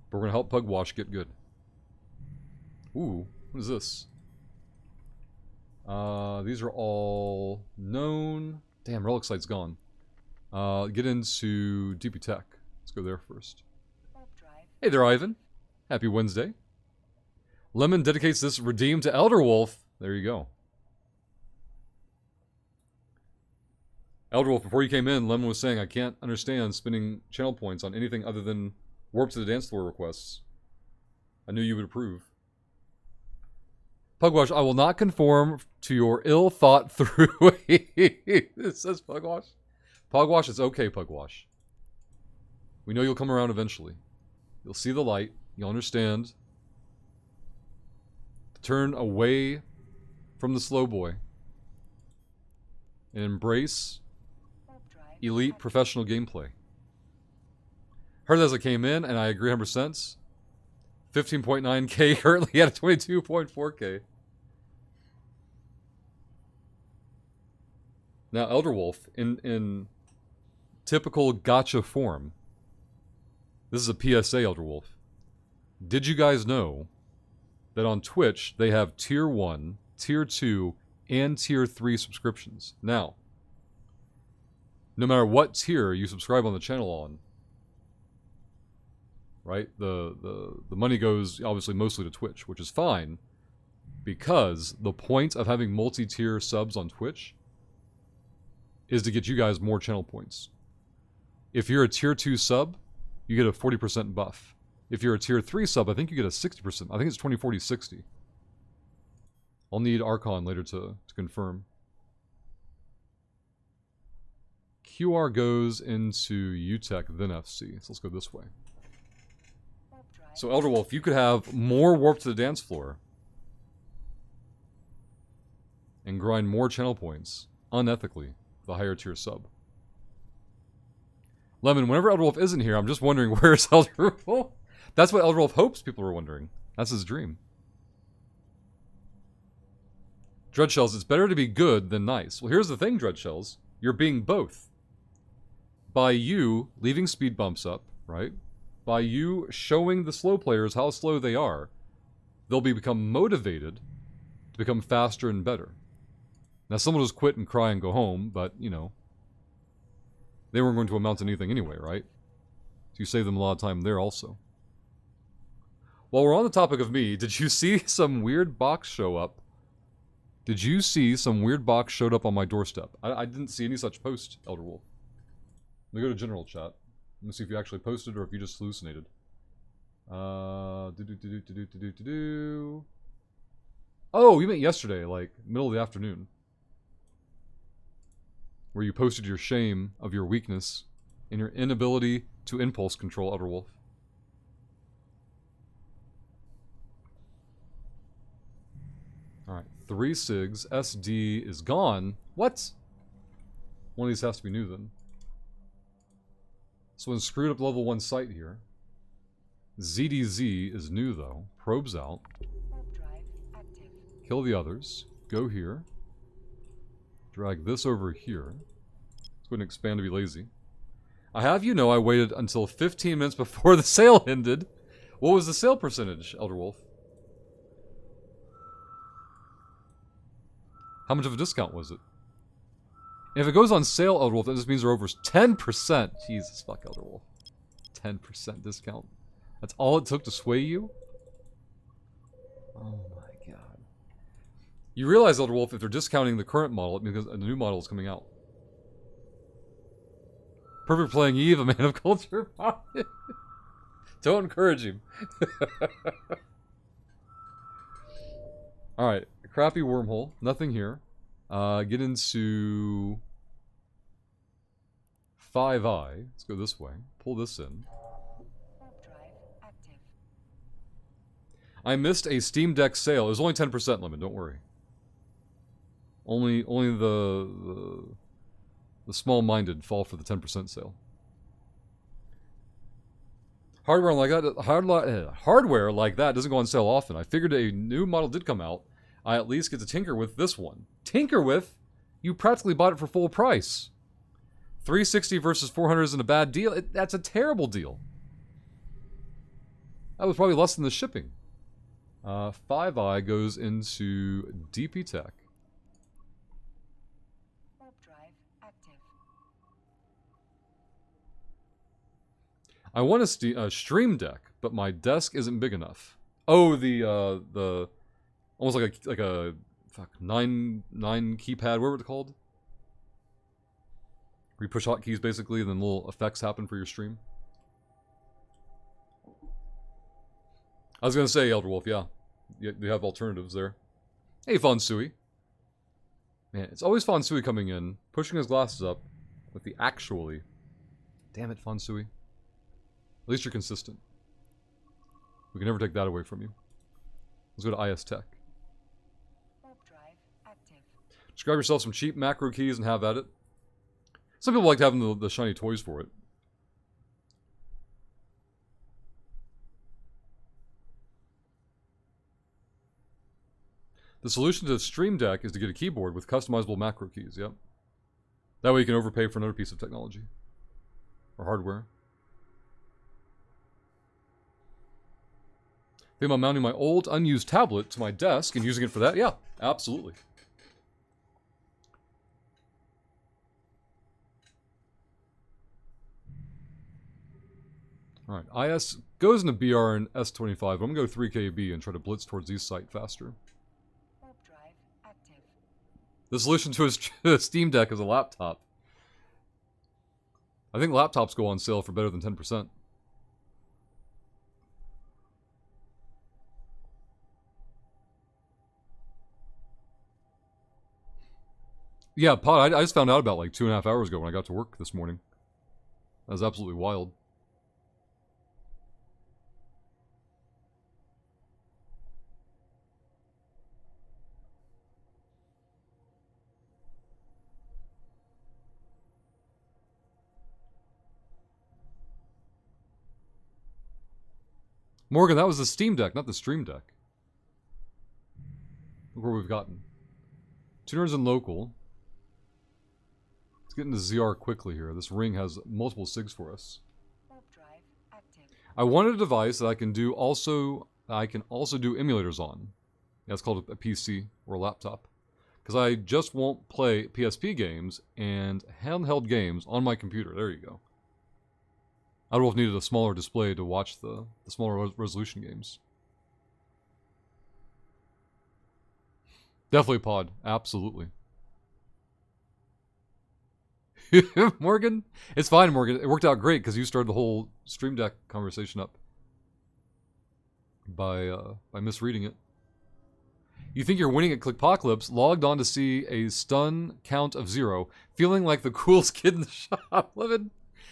But we're going to help Pugwash get good. Ooh, what is this? These are all known. Damn, Relic Site's gone. Get into DP Tech. Let's go there first. Hey there, Ivan. Happy Wednesday. Lemon dedicates this redeem to Elderwolf. There you go. Elderwolf, before you came in, Lemon was saying, I can't understand spending channel points on anything other than Warp to the Dance Floor requests. I knew you would approve. Pugwash, I will not conform to your ill thought through. It says Pugwash. Pugwash, it's okay, Pugwash. We know you'll come around eventually. You'll see the light. You'll understand. Turn away from the slow boy and embrace elite professional gameplay. Heard as I came in, and I agree 100%. 15.9k currently at 22.4k. Now, Elderwolf, in typical gacha form, this is a PSA, Elderwolf. Did you guys know that on Twitch they have Tier 1, Tier 2, and Tier 3 subscriptions? Now, no matter what tier you subscribe on the channel on, right, the money goes obviously mostly to Twitch, which is fine, because the point of having multi-tier subs on Twitch is to get you guys more channel points. If you're a Tier 2 sub, you get a 40% buff. If you're a Tier 3 sub, I think you get a 60%. I think it's 20, 40, 60. I'll need Archon later to confirm. QR goes into UTech, then FC. So let's go this way. So Elderwolf, you could have more Warp to the Dance Floor and grind more channel points unethically with a higher tier sub. Lemon, whenever Elderwolf isn't here, I'm just wondering where's Elderwolf? That's what Elderwolf hopes people are wondering. That's his dream. Dreadshells, it's better to be good than nice. Well, here's the thing, Dreadshells. You're being both. By you leaving speed bumps up, right? By you showing the slow players how slow they are, they'll become motivated to become faster and better. Now, some will just quit and cry and go home, but, you know, they weren't going to amount to anything anyway, right? So you save them a lot of time there also. While we're on the topic of me, did you see some weird box show up? Did you see some weird box showed up on my doorstep? I didn't see any such post, Elderwolf. Let me go to general chat. Let me see if you actually posted or if you just hallucinated. Oh, you meant yesterday, like middle of the afternoon. Where you posted your shame of your weakness and your inability to impulse control Elderwolf. Alright, 3 SIGs. SD is gone. What? One of these has to be new then. So when screwed up level 1 site here. ZDZ is new though. Probes out. Kill the others. Go here. Drag this over here. Let's go ahead and expand to be lazy. I have you know I waited until 15 minutes before the sale ended. What was the sale percentage, Elderwolf? How much of a discount was it? And if it goes on sale, Elderwolf, that just means they're over 10%. Jesus fuck, Elderwolf. 10% discount. That's all it took to sway you? Oh my god. You realize, Elderwolf, if they're discounting the current model, because a new model is coming out. Perfect playing Eve, a man of culture. Don't encourage him. Alright, crappy wormhole. Nothing here. Get into 5i. Let's go this way. Pull this in. I missed a Steam Deck sale. It was only 10% limit, don't worry. Only the small-minded fall for the 10% sale. Hardware like that, hardware like that doesn't go on sale often. I figured a new model did come out. I at least get to tinker with this one. Tinker with? You practically bought it for full price. 360 versus 400 isn't a bad deal. That's a terrible deal. That was probably less than the shipping. 5i goes into DP Tech. I want a Stream Deck, but my desk isn't big enough. Oh, the almost like a fuck nine keypad. What were it called? Where you push hotkeys basically, and then little effects happen for your stream. I was gonna say Elder Wolf, yeah. You have alternatives there. Hey, Fonsui. Man, it's always Fonsui coming in, pushing his glasses up with the actually. Damn it, Fonsui. At least you're consistent. We can never take that away from you. Let's go to IS Tech. Warp drive active. Just grab yourself some cheap macro keys and have at it. Some people like having the shiny toys for it. The solution to Stream Deck is to get a keyboard with customizable macro keys, yep. That way you can overpay for another piece of technology. Or hardware. Think about mounting my old, unused tablet to my desk and using it for that? Yeah, absolutely. Alright, IS goes into BR and S25. I'm going to go 3KB and try to blitz towards east site faster. Warp drive active. The solution to a Steam Deck is a laptop. I think laptops go on sale for better than 10%. Yeah, Pod, I just found out about like 2.5 hours ago when I got to work this morning. That was absolutely wild. Morgan, that was the Steam Deck, not the Stream Deck. Look where we've gotten. Tuners and local. Let's get into ZR quickly here. This ring has multiple SIGs for us. Warp drive active. I wanted a device that I can also do emulators on. Yeah, it's called a PC or a laptop. Because I just won't play PSP games and handheld games on my computer. There you go. I would have needed a smaller display to watch the smaller resolution games. Definitely Pod. Absolutely. Morgan? It's fine, Morgan. It worked out great because you started the whole Stream Deck conversation up by misreading it. You think you're winning at Clickpocalypse, logged on to see a stun count of 0, feeling like the coolest kid in the shop. Lemon?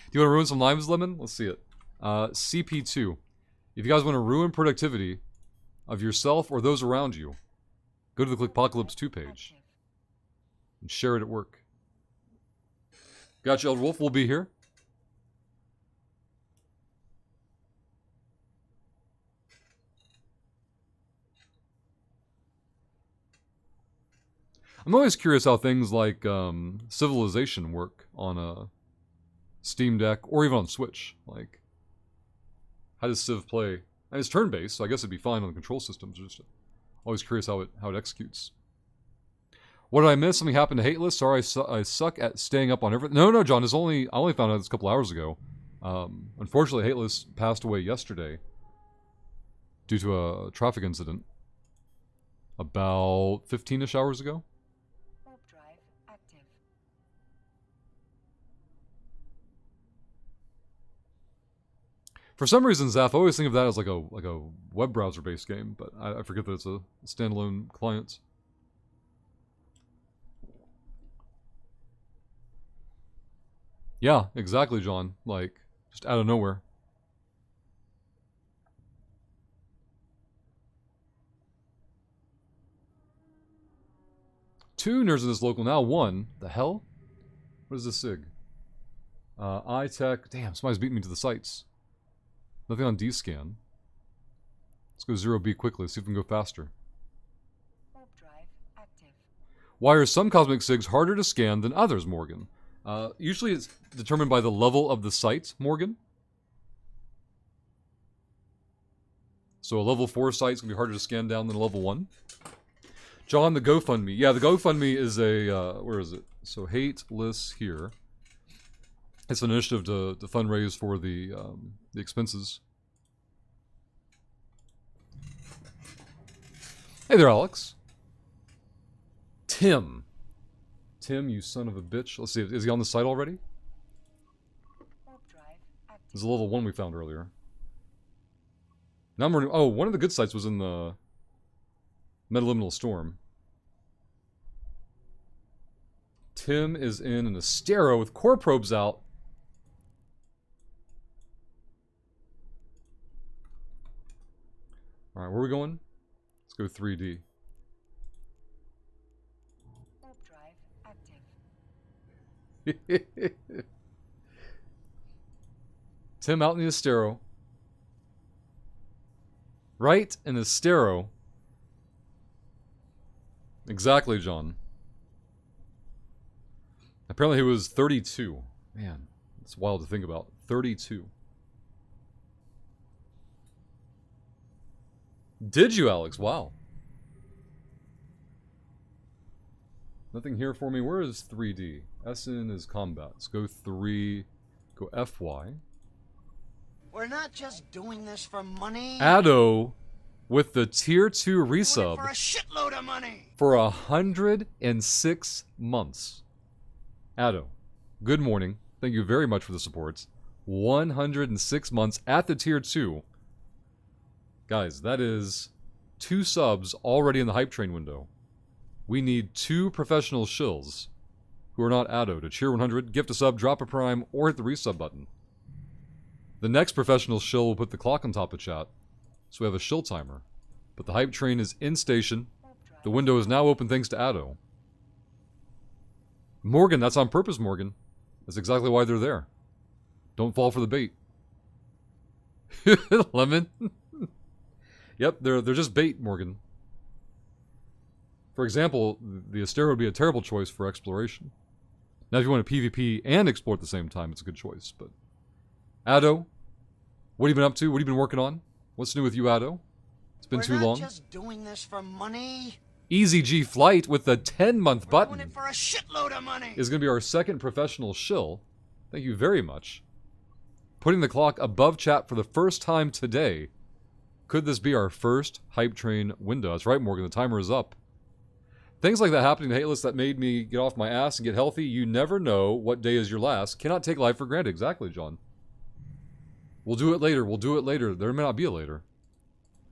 Do you want to ruin some lives, Lemon? Let's see it. CP2. If you guys want to ruin productivity of yourself or those around you, go to the Clickpocalypse 2 page and share it at work. Gotcha, Elder Wolf. We'll be here. I'm always curious how things like Civilization work on a Steam Deck or even on Switch. Like, how does Civ play? And it's turn-based, so I guess it'd be fine on the control systems. Just always curious how it executes. What did I miss? Something happened to Hateless. Sorry, I suck at staying up on everything. No, John. I only found out this a couple hours ago. Unfortunately, Hateless passed away yesterday due to a traffic incident about 15-ish hours ago. Warp drive active. For some reason, Zaf, I always think of that as like a web browser-based game, but I forget that it's a standalone client. Yeah, exactly, John. Like, just out of nowhere. Two nerds in this local now. One. The hell? What is this SIG? iTech. Damn, somebody's beating me to the sites. Nothing on D-scan. Let's go 0B quickly, see if we can go faster. Warp drive active. Why are some cosmic SIGs harder to scan than others, Morgan? Usually it's determined by the level of the site, Morgan. So a level 4 site is going to be harder to scan down than a level 1. John, the GoFundMe. Yeah, the GoFundMe is a, where is it? So Hateless here. It's an initiative to fundraise for the the expenses. Hey there, Alex. Tim. Tim, you son of a bitch. Let's see, is he on the site already? Warp drive active. This is a level 1 we found earlier. Now I'm running. Oh, one of the good sites was in the Metaliminal Storm. Tim is in an Astero with core probes out. Alright, where are we going? Let's go 3D. Warp drive active. Tim out in the Astero. Right in the Astero. Exactly, John. Apparently he was 32. Man, it's wild to think about. 32. Did you, Alex? Wow. Nothing here for me. Where is 3D? SN is combat. Let's go 3. Go FY. We're not just doing this for money. Addo with the tier 2 We're doing it resub for a shitload of money. for 106 months. Addo, good morning. Thank you very much for the support. 106 months at the tier 2. Guys, that is 2 subs already in the hype train window. We need 2 professional shills who are not Addo to cheer 100, gift a sub, drop a prime, or hit the resub button. The next professional shill will put the clock on top of chat, so we have a shill timer. But the hype train is in station. Warp drive. The window is now open thanks to Addo. Morgan, that's on purpose, Morgan. That's exactly why they're there. Don't fall for the bait. Lemon. Yep, they're just bait, Morgan. For example, the Astero would be a terrible choice for exploration. Now, if you want to PvP and explore at the same time, it's a good choice. But Addo, what have you been up to? What have you been working on? What's new with you, Addo? It's been We're too not long. just doing this for money. Easy G Flight with the 10-month We're button doing it for a shitload of money. is going to be our second professional shill. Thank you very much. Putting the clock above chat for the first time today. Could this be our first hype train window? That's right, Morgan. The timer is up. Things like that happening to Hateless that made me get off my ass and get healthy. You never know what day is your last. Cannot take life for granted. Exactly, John. We'll do it later. We'll do it later. There may not be a later.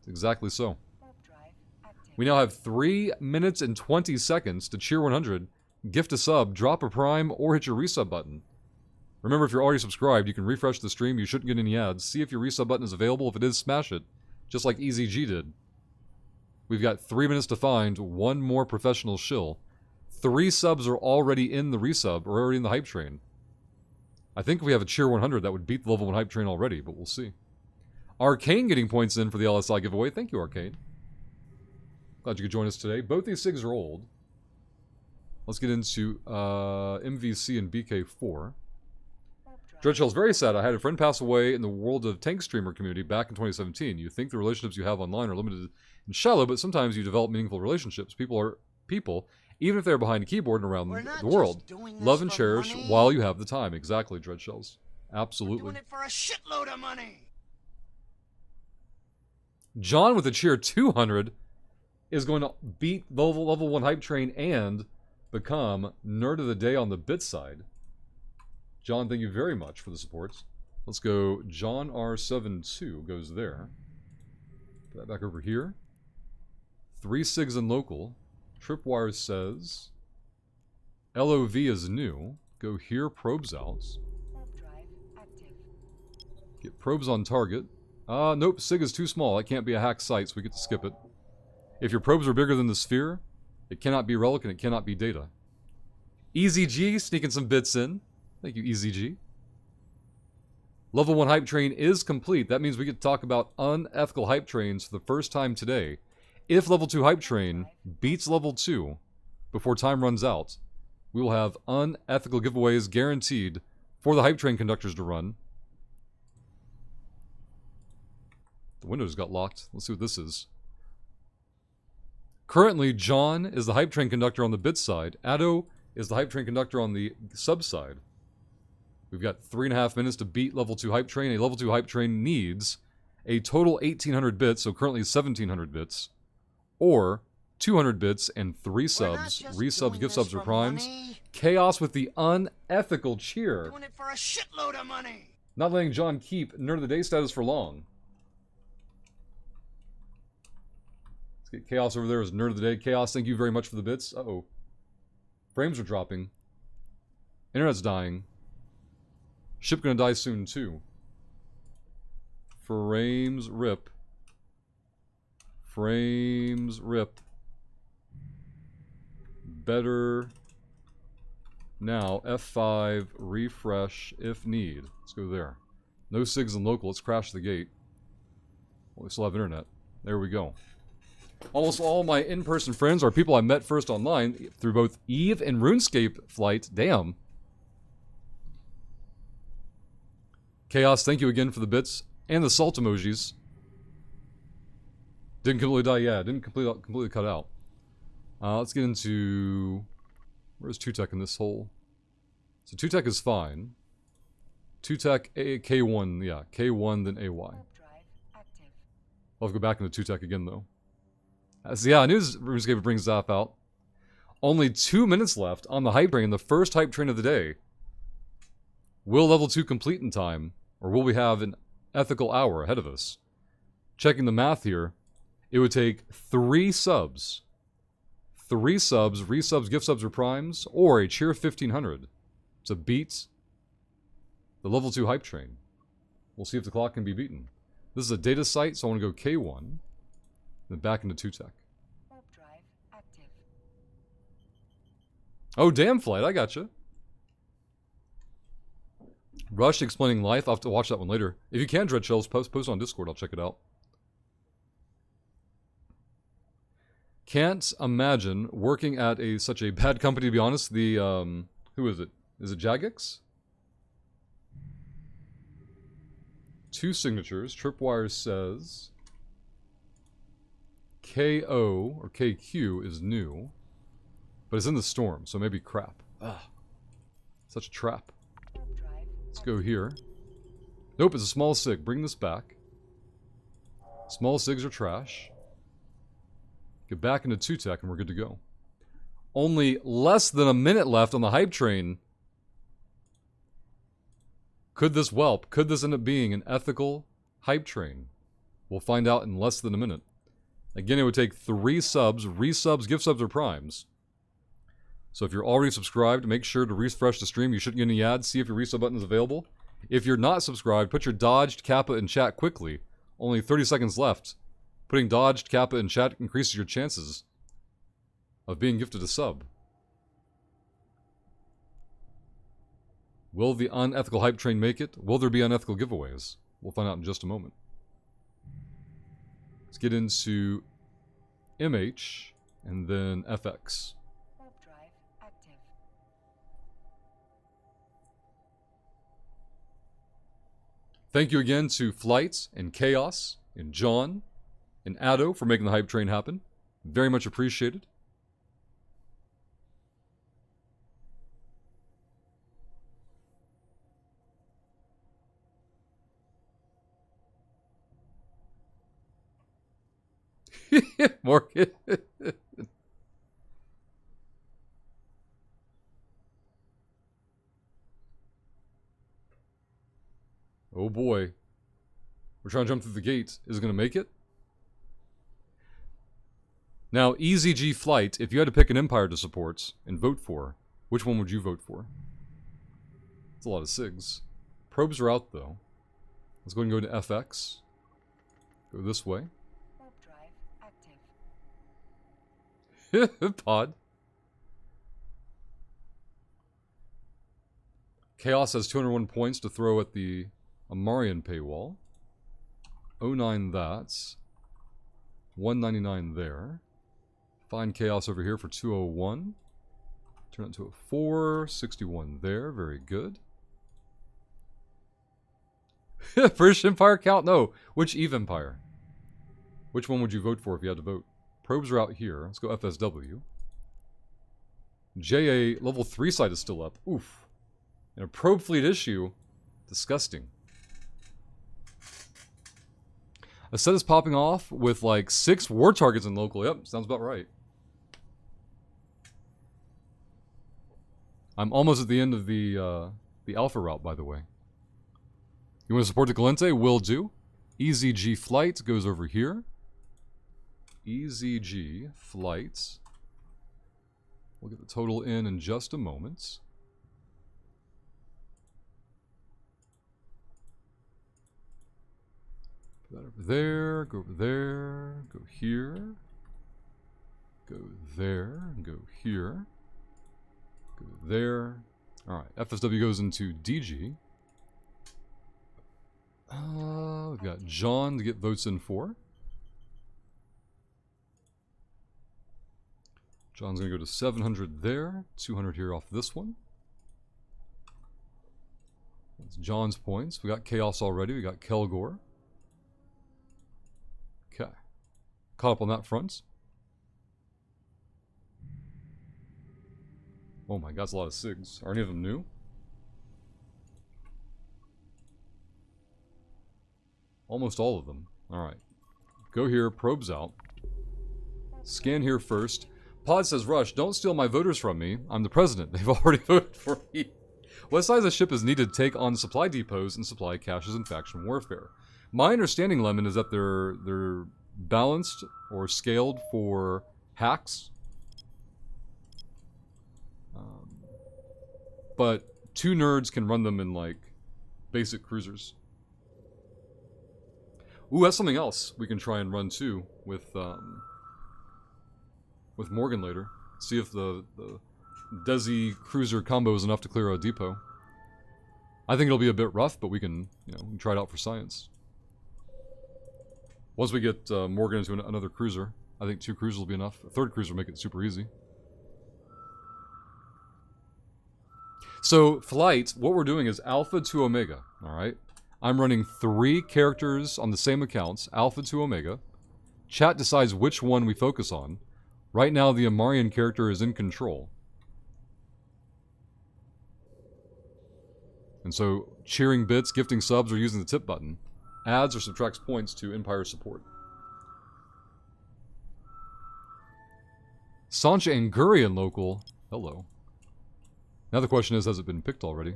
Exactly so. Warp drive active. We now have 3 minutes and 20 seconds to cheer 100, gift a sub, drop a prime, or hit your resub button. Remember, if you're already subscribed, you can refresh the stream. You shouldn't get any ads. See if your resub button is available. If it is, smash it. Just like EasyG did. We've got 3 minutes to find 1 more professional shill. 3 subs are already in the resub, or already in the hype train. I think if we have a cheer 100, that would beat the level 1 hype train already, but we'll see. Arcane getting points in for the LSI giveaway. Thank you, Arcane. Glad you could join us today. Both these SIGs are old. Let's get into MVC and BK4. Warp drive. Dreadshell's very sad. I had a friend pass away in the World of Tank streamer community back in 2017. You think the relationships you have online are limited and shallow, but sometimes you develop meaningful relationships. People are people, even if they're behind a keyboard and around We're not the world. just doing this Love and for cherish money. while you have the time. Exactly, Dreadshells. We're Absolutely. doing it for a shitload of money. John with a cheer 200 is going to beat level 1 hype train and become nerd of the day on the bit side. John, thank you very much for the supports. Let's go. John R72 goes there. Put that back over here. 3 SIGs in local. Tripwire says LOV is new. Go here, probes out. Warp drive active. Get probes on target. Nope, SIG is too small. That can't be a hack site, so we get to skip it. If your probes are bigger than the sphere, it cannot be relic and it cannot be data. EasyG sneaking some bits in. Thank you, EasyG. Level 1 hype train is complete. That means we get to talk about unethical hype trains for the first time today. If level 2 hype train beats level 2 before time runs out, we will have unethical giveaways guaranteed for the hype train conductors to run. The windows got locked. Let's see what this is. Currently, John is the hype train conductor on the bit side. Addo is the hype train conductor on the sub side. We've got 3.5 minutes to beat level 2 hype train. A level 2 hype train needs a total 1800 bits, so currently 1700 bits, or 200 bits and 3 subs, resubs, gift subs, or primes. Chaos with the unethical cheer. Doing it for a shitload of money. Not letting John keep Nerd of the Day status for long. Let's get Chaos over there as Nerd of the Day. Chaos, thank you very much for the bits. Uh-oh. Frames are dropping. Internet's dying. Ship gonna die soon, too. Frames rip. Frames rip. Better now. F5, refresh if need. Let's go there. No SIGs in local. Let's crash the gate. Well, we still have internet. There we go. Almost all my in-person friends are people I met first online through both EVE and RuneScape flight. Damn. Chaos, thank you again for the bits and the salt emojis. Didn't completely die. Yeah, didn't completely cut out. Let's get into... Where's 2-Tech in this hole? So 2-Tech is fine. 2-Tech, K1, yeah. K1, then AY. Warp drive active. I'll have to go back into 2-Tech again, though. So yeah, I knew RuneScape would bring Zap out. Only 2 minutes left on the hype train, the first hype train of the day. Will level 2 complete in time, or will we have an ethical hour ahead of us? Checking the math here, it would take 3 subs. 3 subs, resubs, gift subs, or primes, or a cheer 1500 to beat the level 2 hype train. We'll see if the clock can be beaten. This is a data site, so I want to go K1, then back into 2-Tech. Warp drive active. Oh, damn, Flight, I gotcha. Rush explaining life. I'll have to watch that one later. If you can, Dread Shells, post on Discord. I'll check it out. Can't imagine working at such a bad company, to be honest. The, who is it? Is it Jagex? 2 signatures. Tripwire says KO, or KQ, is new. But it's in the storm, so maybe crap. Ugh. Such a trap. Warp drive. Let's go here. Nope, it's a small SIG. Bring this back. Small SIGs are trash. Get back into 2-Tech and we're good to go. Only less than a minute left on the hype train. Could this whelp? Could this end up being an ethical hype train? We'll find out in less than a minute. Again, it would take 3 subs, resubs, gift subs, or primes. So if you're already subscribed, make sure to refresh the stream. You shouldn't get any ads. See if your resub button is available. If you're not subscribed, put your dodged Kappa in chat quickly. Only 30 seconds left. Putting dodged Kappa in chat increases your chances of being gifted a sub. Will the unethical hype train make it? Will there be unethical giveaways? We'll find out in just a moment. Let's get into MH and then FX. Warp drive active. Thank you again to Flight and Chaos and John and Addo for making the hype train happen. Very much appreciated. Morgan. Oh boy. We're trying to jump through the gate. Is it going to make it? Now, EZG Flight, if you had to pick an empire to support and vote for, which one would you vote for? It's a lot of SIGs. Probes are out, though. Let's go ahead and go to FX. Go this way. Warp drive active. Pod. Chaos has 201 points to throw at the Amarian paywall. 09 that. 199 there. Find Chaos over here for 201. Turn it to a 4. 61 there. Very good. British Empire count? No. Which EVE Empire? Which one would you vote for if you had to vote? Probes are out here. Let's go FSW. JA level 3 site is still up. Oof. In a probe fleet issue? Disgusting. A set is popping off with like 6 war targets in local. Yep, sounds about right. I'm almost at the end of the alpha route, by the way. You want to support the Galente? Will do. EZG flight goes over here. EZG flight. We'll get the total in just a moment. Put that over there, go over there, go here, go there, and go here, go there. Alright, FSW goes into DG. We've got John to get votes in for. John's going to go to 700 there, 200 here off this one. That's John's points. We got Chaos already. We got Kelgore. Okay. Caught up on that front. Oh my god, that's a lot of SIGs. Are any of them new? Almost all of them. Alright. Go here, probes out. Scan here first. Pod says, Rush, don't steal my voters from me. I'm the president. They've already voted for me. What size of ship is needed to take on supply depots and supply caches in faction warfare? My understanding, Lemon, is that they're balanced or scaled for hacks. But 2 nerds can run them in, like, basic cruisers. Ooh, that's something else we can try and run, too, with Morgan later. See if the Desi cruiser combo is enough to clear a depot. I think it'll be a bit rough, but we can, you know, try it out for science. Once we get Morgan into another cruiser, I think 2 cruisers will be enough. A 3rd cruiser will make it super easy. So, flight, what we're doing is Alpha to Omega, alright? I'm running 3 characters on the same accounts, Alpha to Omega. Chat decides which one we focus on. Right now, the Amarian character is in control. And so, cheering bits, gifting subs, or using the tip button adds or subtracts points to Empire support. Sancha and Gurian local. Hello. Now the question is, has it been picked already?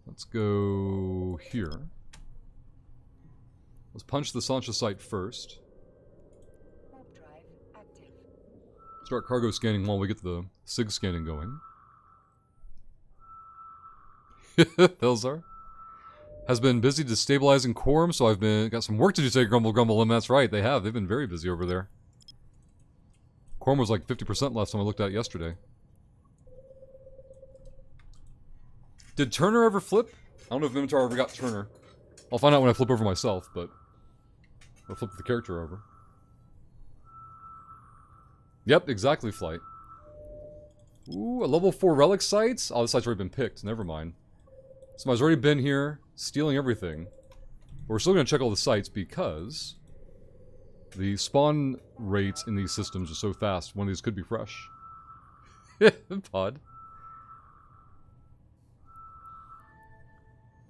Let's go here. Let's punch the Sancha site first. Start cargo scanning while we get the SIG scanning going. Pelzar has been busy destabilizing Quorum, so I've got some work to do today, Grumble Grumble, and that's right, they have. They've been very busy over there. Quorum was like 50% last time I looked at it yesterday. Did Turner ever flip? I don't know if Minotaur ever got Turner. I'll find out when I flip over myself, but I'll flip the character over. Yep, exactly, Flight. Ooh, a level 4 relic site? Oh, this site's already been picked. Never mind. Somebody's already been here, stealing everything. But we're still going to check all the sites because the spawn rates in these systems are so fast. One of these could be fresh. Pod.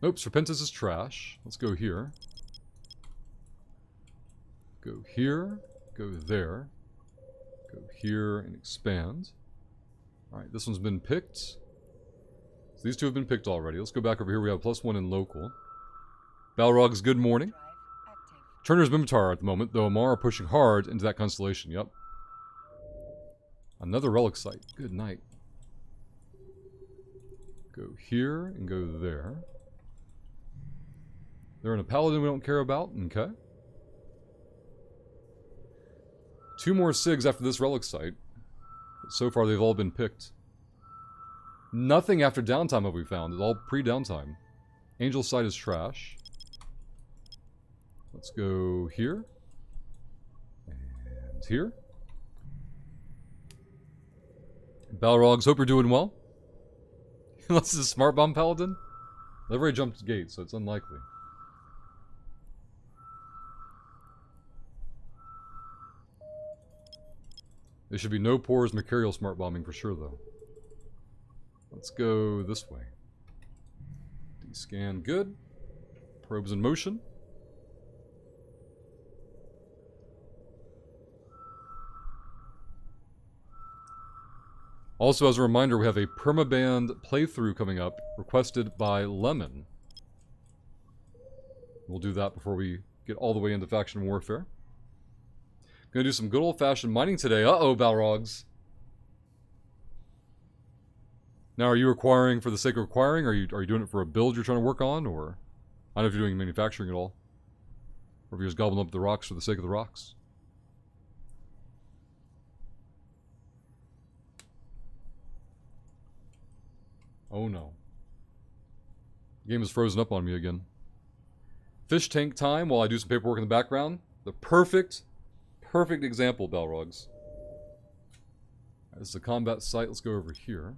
Nope, Serpentis is trash. Let's go here. Go here. Go there. Go here and expand. Alright, this one's been picked. So these 2 have been picked already. Let's go back over here. We have +1 in local. Balrog's good morning. Turner's Mimitar at the moment, though Amar are pushing hard into that constellation. Yep. Another relic site. Good night. Go here and go there. They're in a paladin we don't care about. Okay. 2 more SIGs after this relic site. But so far they've all been picked. Nothing after downtime have we found. It's all pre-downtime. Angel site is trash. Let's go here. And here. Balrogs, hope you're doing well. Unless it's a smart bomb paladin. They've already jumped gate, so it's unlikely. There should be no pores Mercurial smart bombing for sure, though. Let's go this way. D-scan, good. Probes in motion. Also, as a reminder, we have a permaband playthrough coming up, requested by Lemon. We'll do that before we get all the way into faction warfare. Gonna do some good old-fashioned mining today. Uh-oh, Balrogs. Now, are you acquiring for the sake of acquiring? Are you doing it for a build you're trying to work on? Or I don't know if you're doing manufacturing at all. Or if you're just gobbling up the rocks for the sake of the rocks. Oh no. The game is frozen up on me again. Fish tank time while I do some paperwork in the background. The perfect example, Balrogs. This is a combat site. Let's go over here.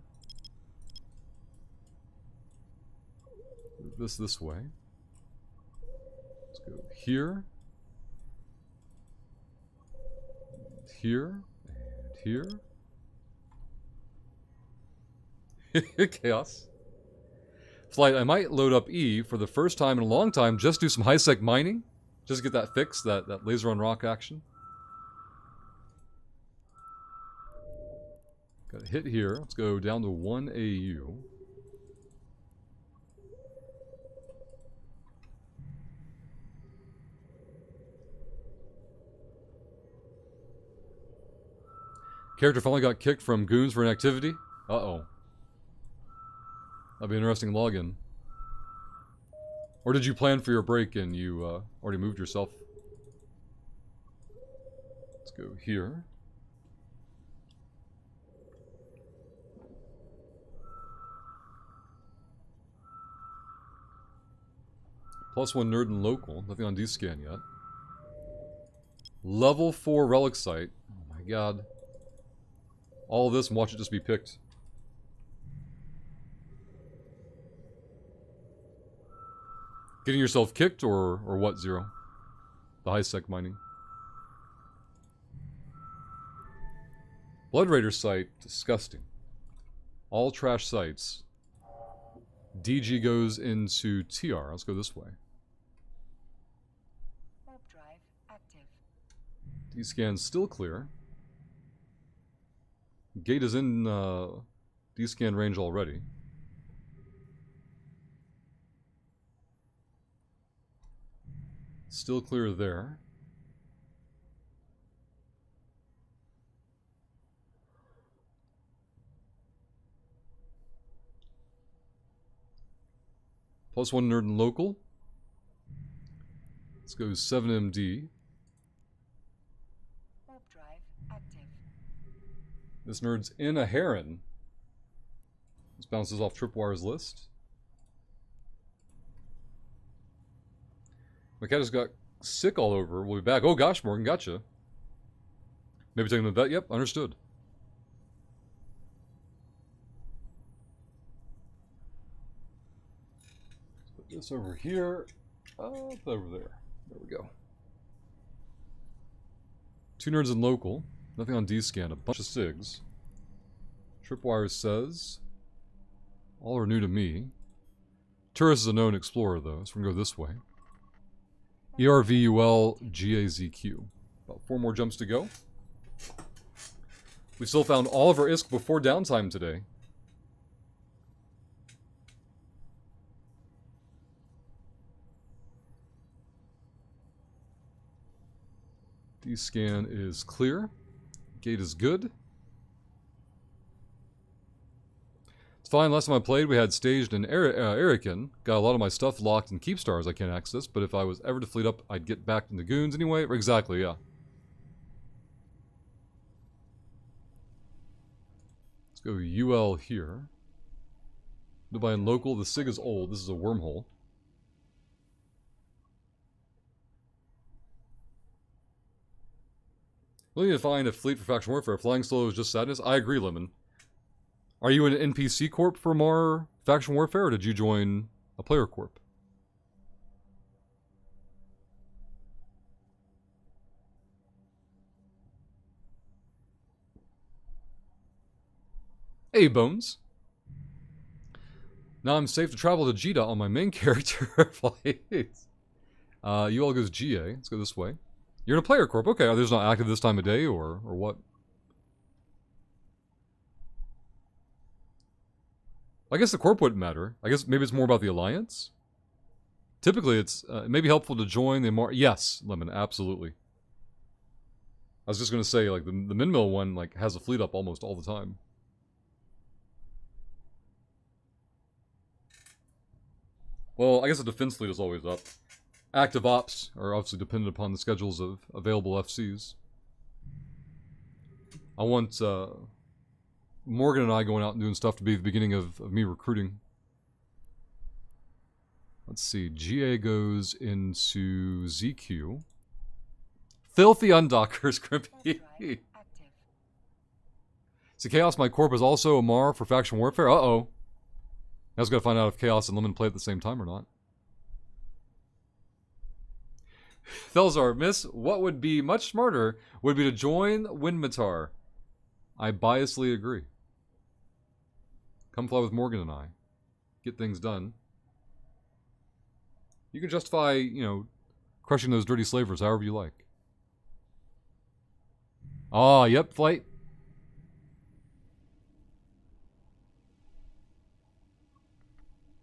Move this way. Let's go here. And here. And here. Chaos. Flight, I might load up E for the first time in a long time, just do some high-sec mining. Just get that fixed, that laser on rock action. Got a hit here. Let's go down to 1 AU. Character finally got kicked from goons for an activity. Uh-oh. That'd be an interesting login. Or did you plan for your break and you already moved yourself? Let's go here. +1 nerd and local. Nothing on D-scan yet. Level 4 relic site. Oh my god. All of this and watch it just be picked. Getting yourself kicked or what, Zero? The high-sec mining. Blood Raider site, disgusting. All trash sites. DG goes into TR. Let's go this way. Warp drive active. D-scan still clear. Gate is in D-scan range already. Still clear there. +1 nerd and local. Let's go 7MD. Warp drive active. This nerd's in a Heron. This bounces off Tripwire's list. My cat just got sick all over. We'll be back. Oh gosh, Morgan, gotcha. Maybe taking the vet? Yep, understood. Let's put this over here. Up over there. There we go. 2 nerds in local. Nothing on D-scan. A bunch of SIGs. Tripwire says... all are new to me. Tourist is a known explorer, though, so we're going to go this way. ERVUL GAZQ. About 4 more jumps to go. We still found all of our ISK before downtime today. D-scan is clear. Gate is good. It's fine. Last time I played, we had staged an Erican. Got a lot of my stuff locked in keep stars I can't access, but if I was ever to fleet up, I'd get back into goons anyway. Exactly, yeah. Let's go UL here. Dubai and local. The SIG is old. This is a wormhole. We need to find a fleet for faction warfare. Flying solo is just sadness. I agree, Lemon. Are you an NPC corp for Mar faction warfare, or did you join a player corp? Hey, Bones. Now I'm safe to travel to Jita on my main character flight. You all goes GA. Let's go this way. You're in a player corp. Okay, are these not active this time of day or what? I guess the corp wouldn't matter. I guess maybe it's more about the alliance. Typically, it may be helpful to join the more. Yes, Lemon, absolutely. I was just gonna say, like the Minmill one, like has a fleet up almost all the time. Well, I guess the defense fleet is always up. Active ops are obviously dependent upon the schedules of available FCs. I want Morgan and I going out and doing stuff to be the beginning of me recruiting. Let's see. GA goes into ZQ. Filthy undockers, Crimpy. Warp drive active. See, Chaos My Corp is also a Mar for faction warfare. Uh-oh. I was going to find out if Chaos and Lemon play at the same time or not. Thelzar, miss, what would be much smarter would be to join Winmatar. I biasly agree. Come fly with Morgan and I. Get things done. You can justify, you know, crushing those dirty slavers however you like. Ah, yep, flight.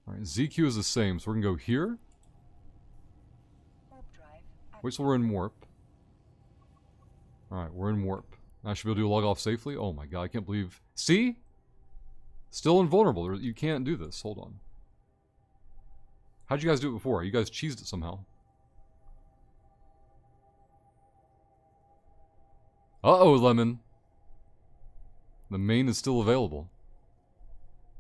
Alright, ZQ is the same, so we're gonna go here. Warp drive active. Wait till we're in warp. Alright, we're in warp. I should be able to log off safely. Oh my god, I can't believe... See? Still invulnerable. You can't do this. Hold on. How'd you guys do it before? You guys cheesed it somehow. Uh-oh, Lemon. The main is still available.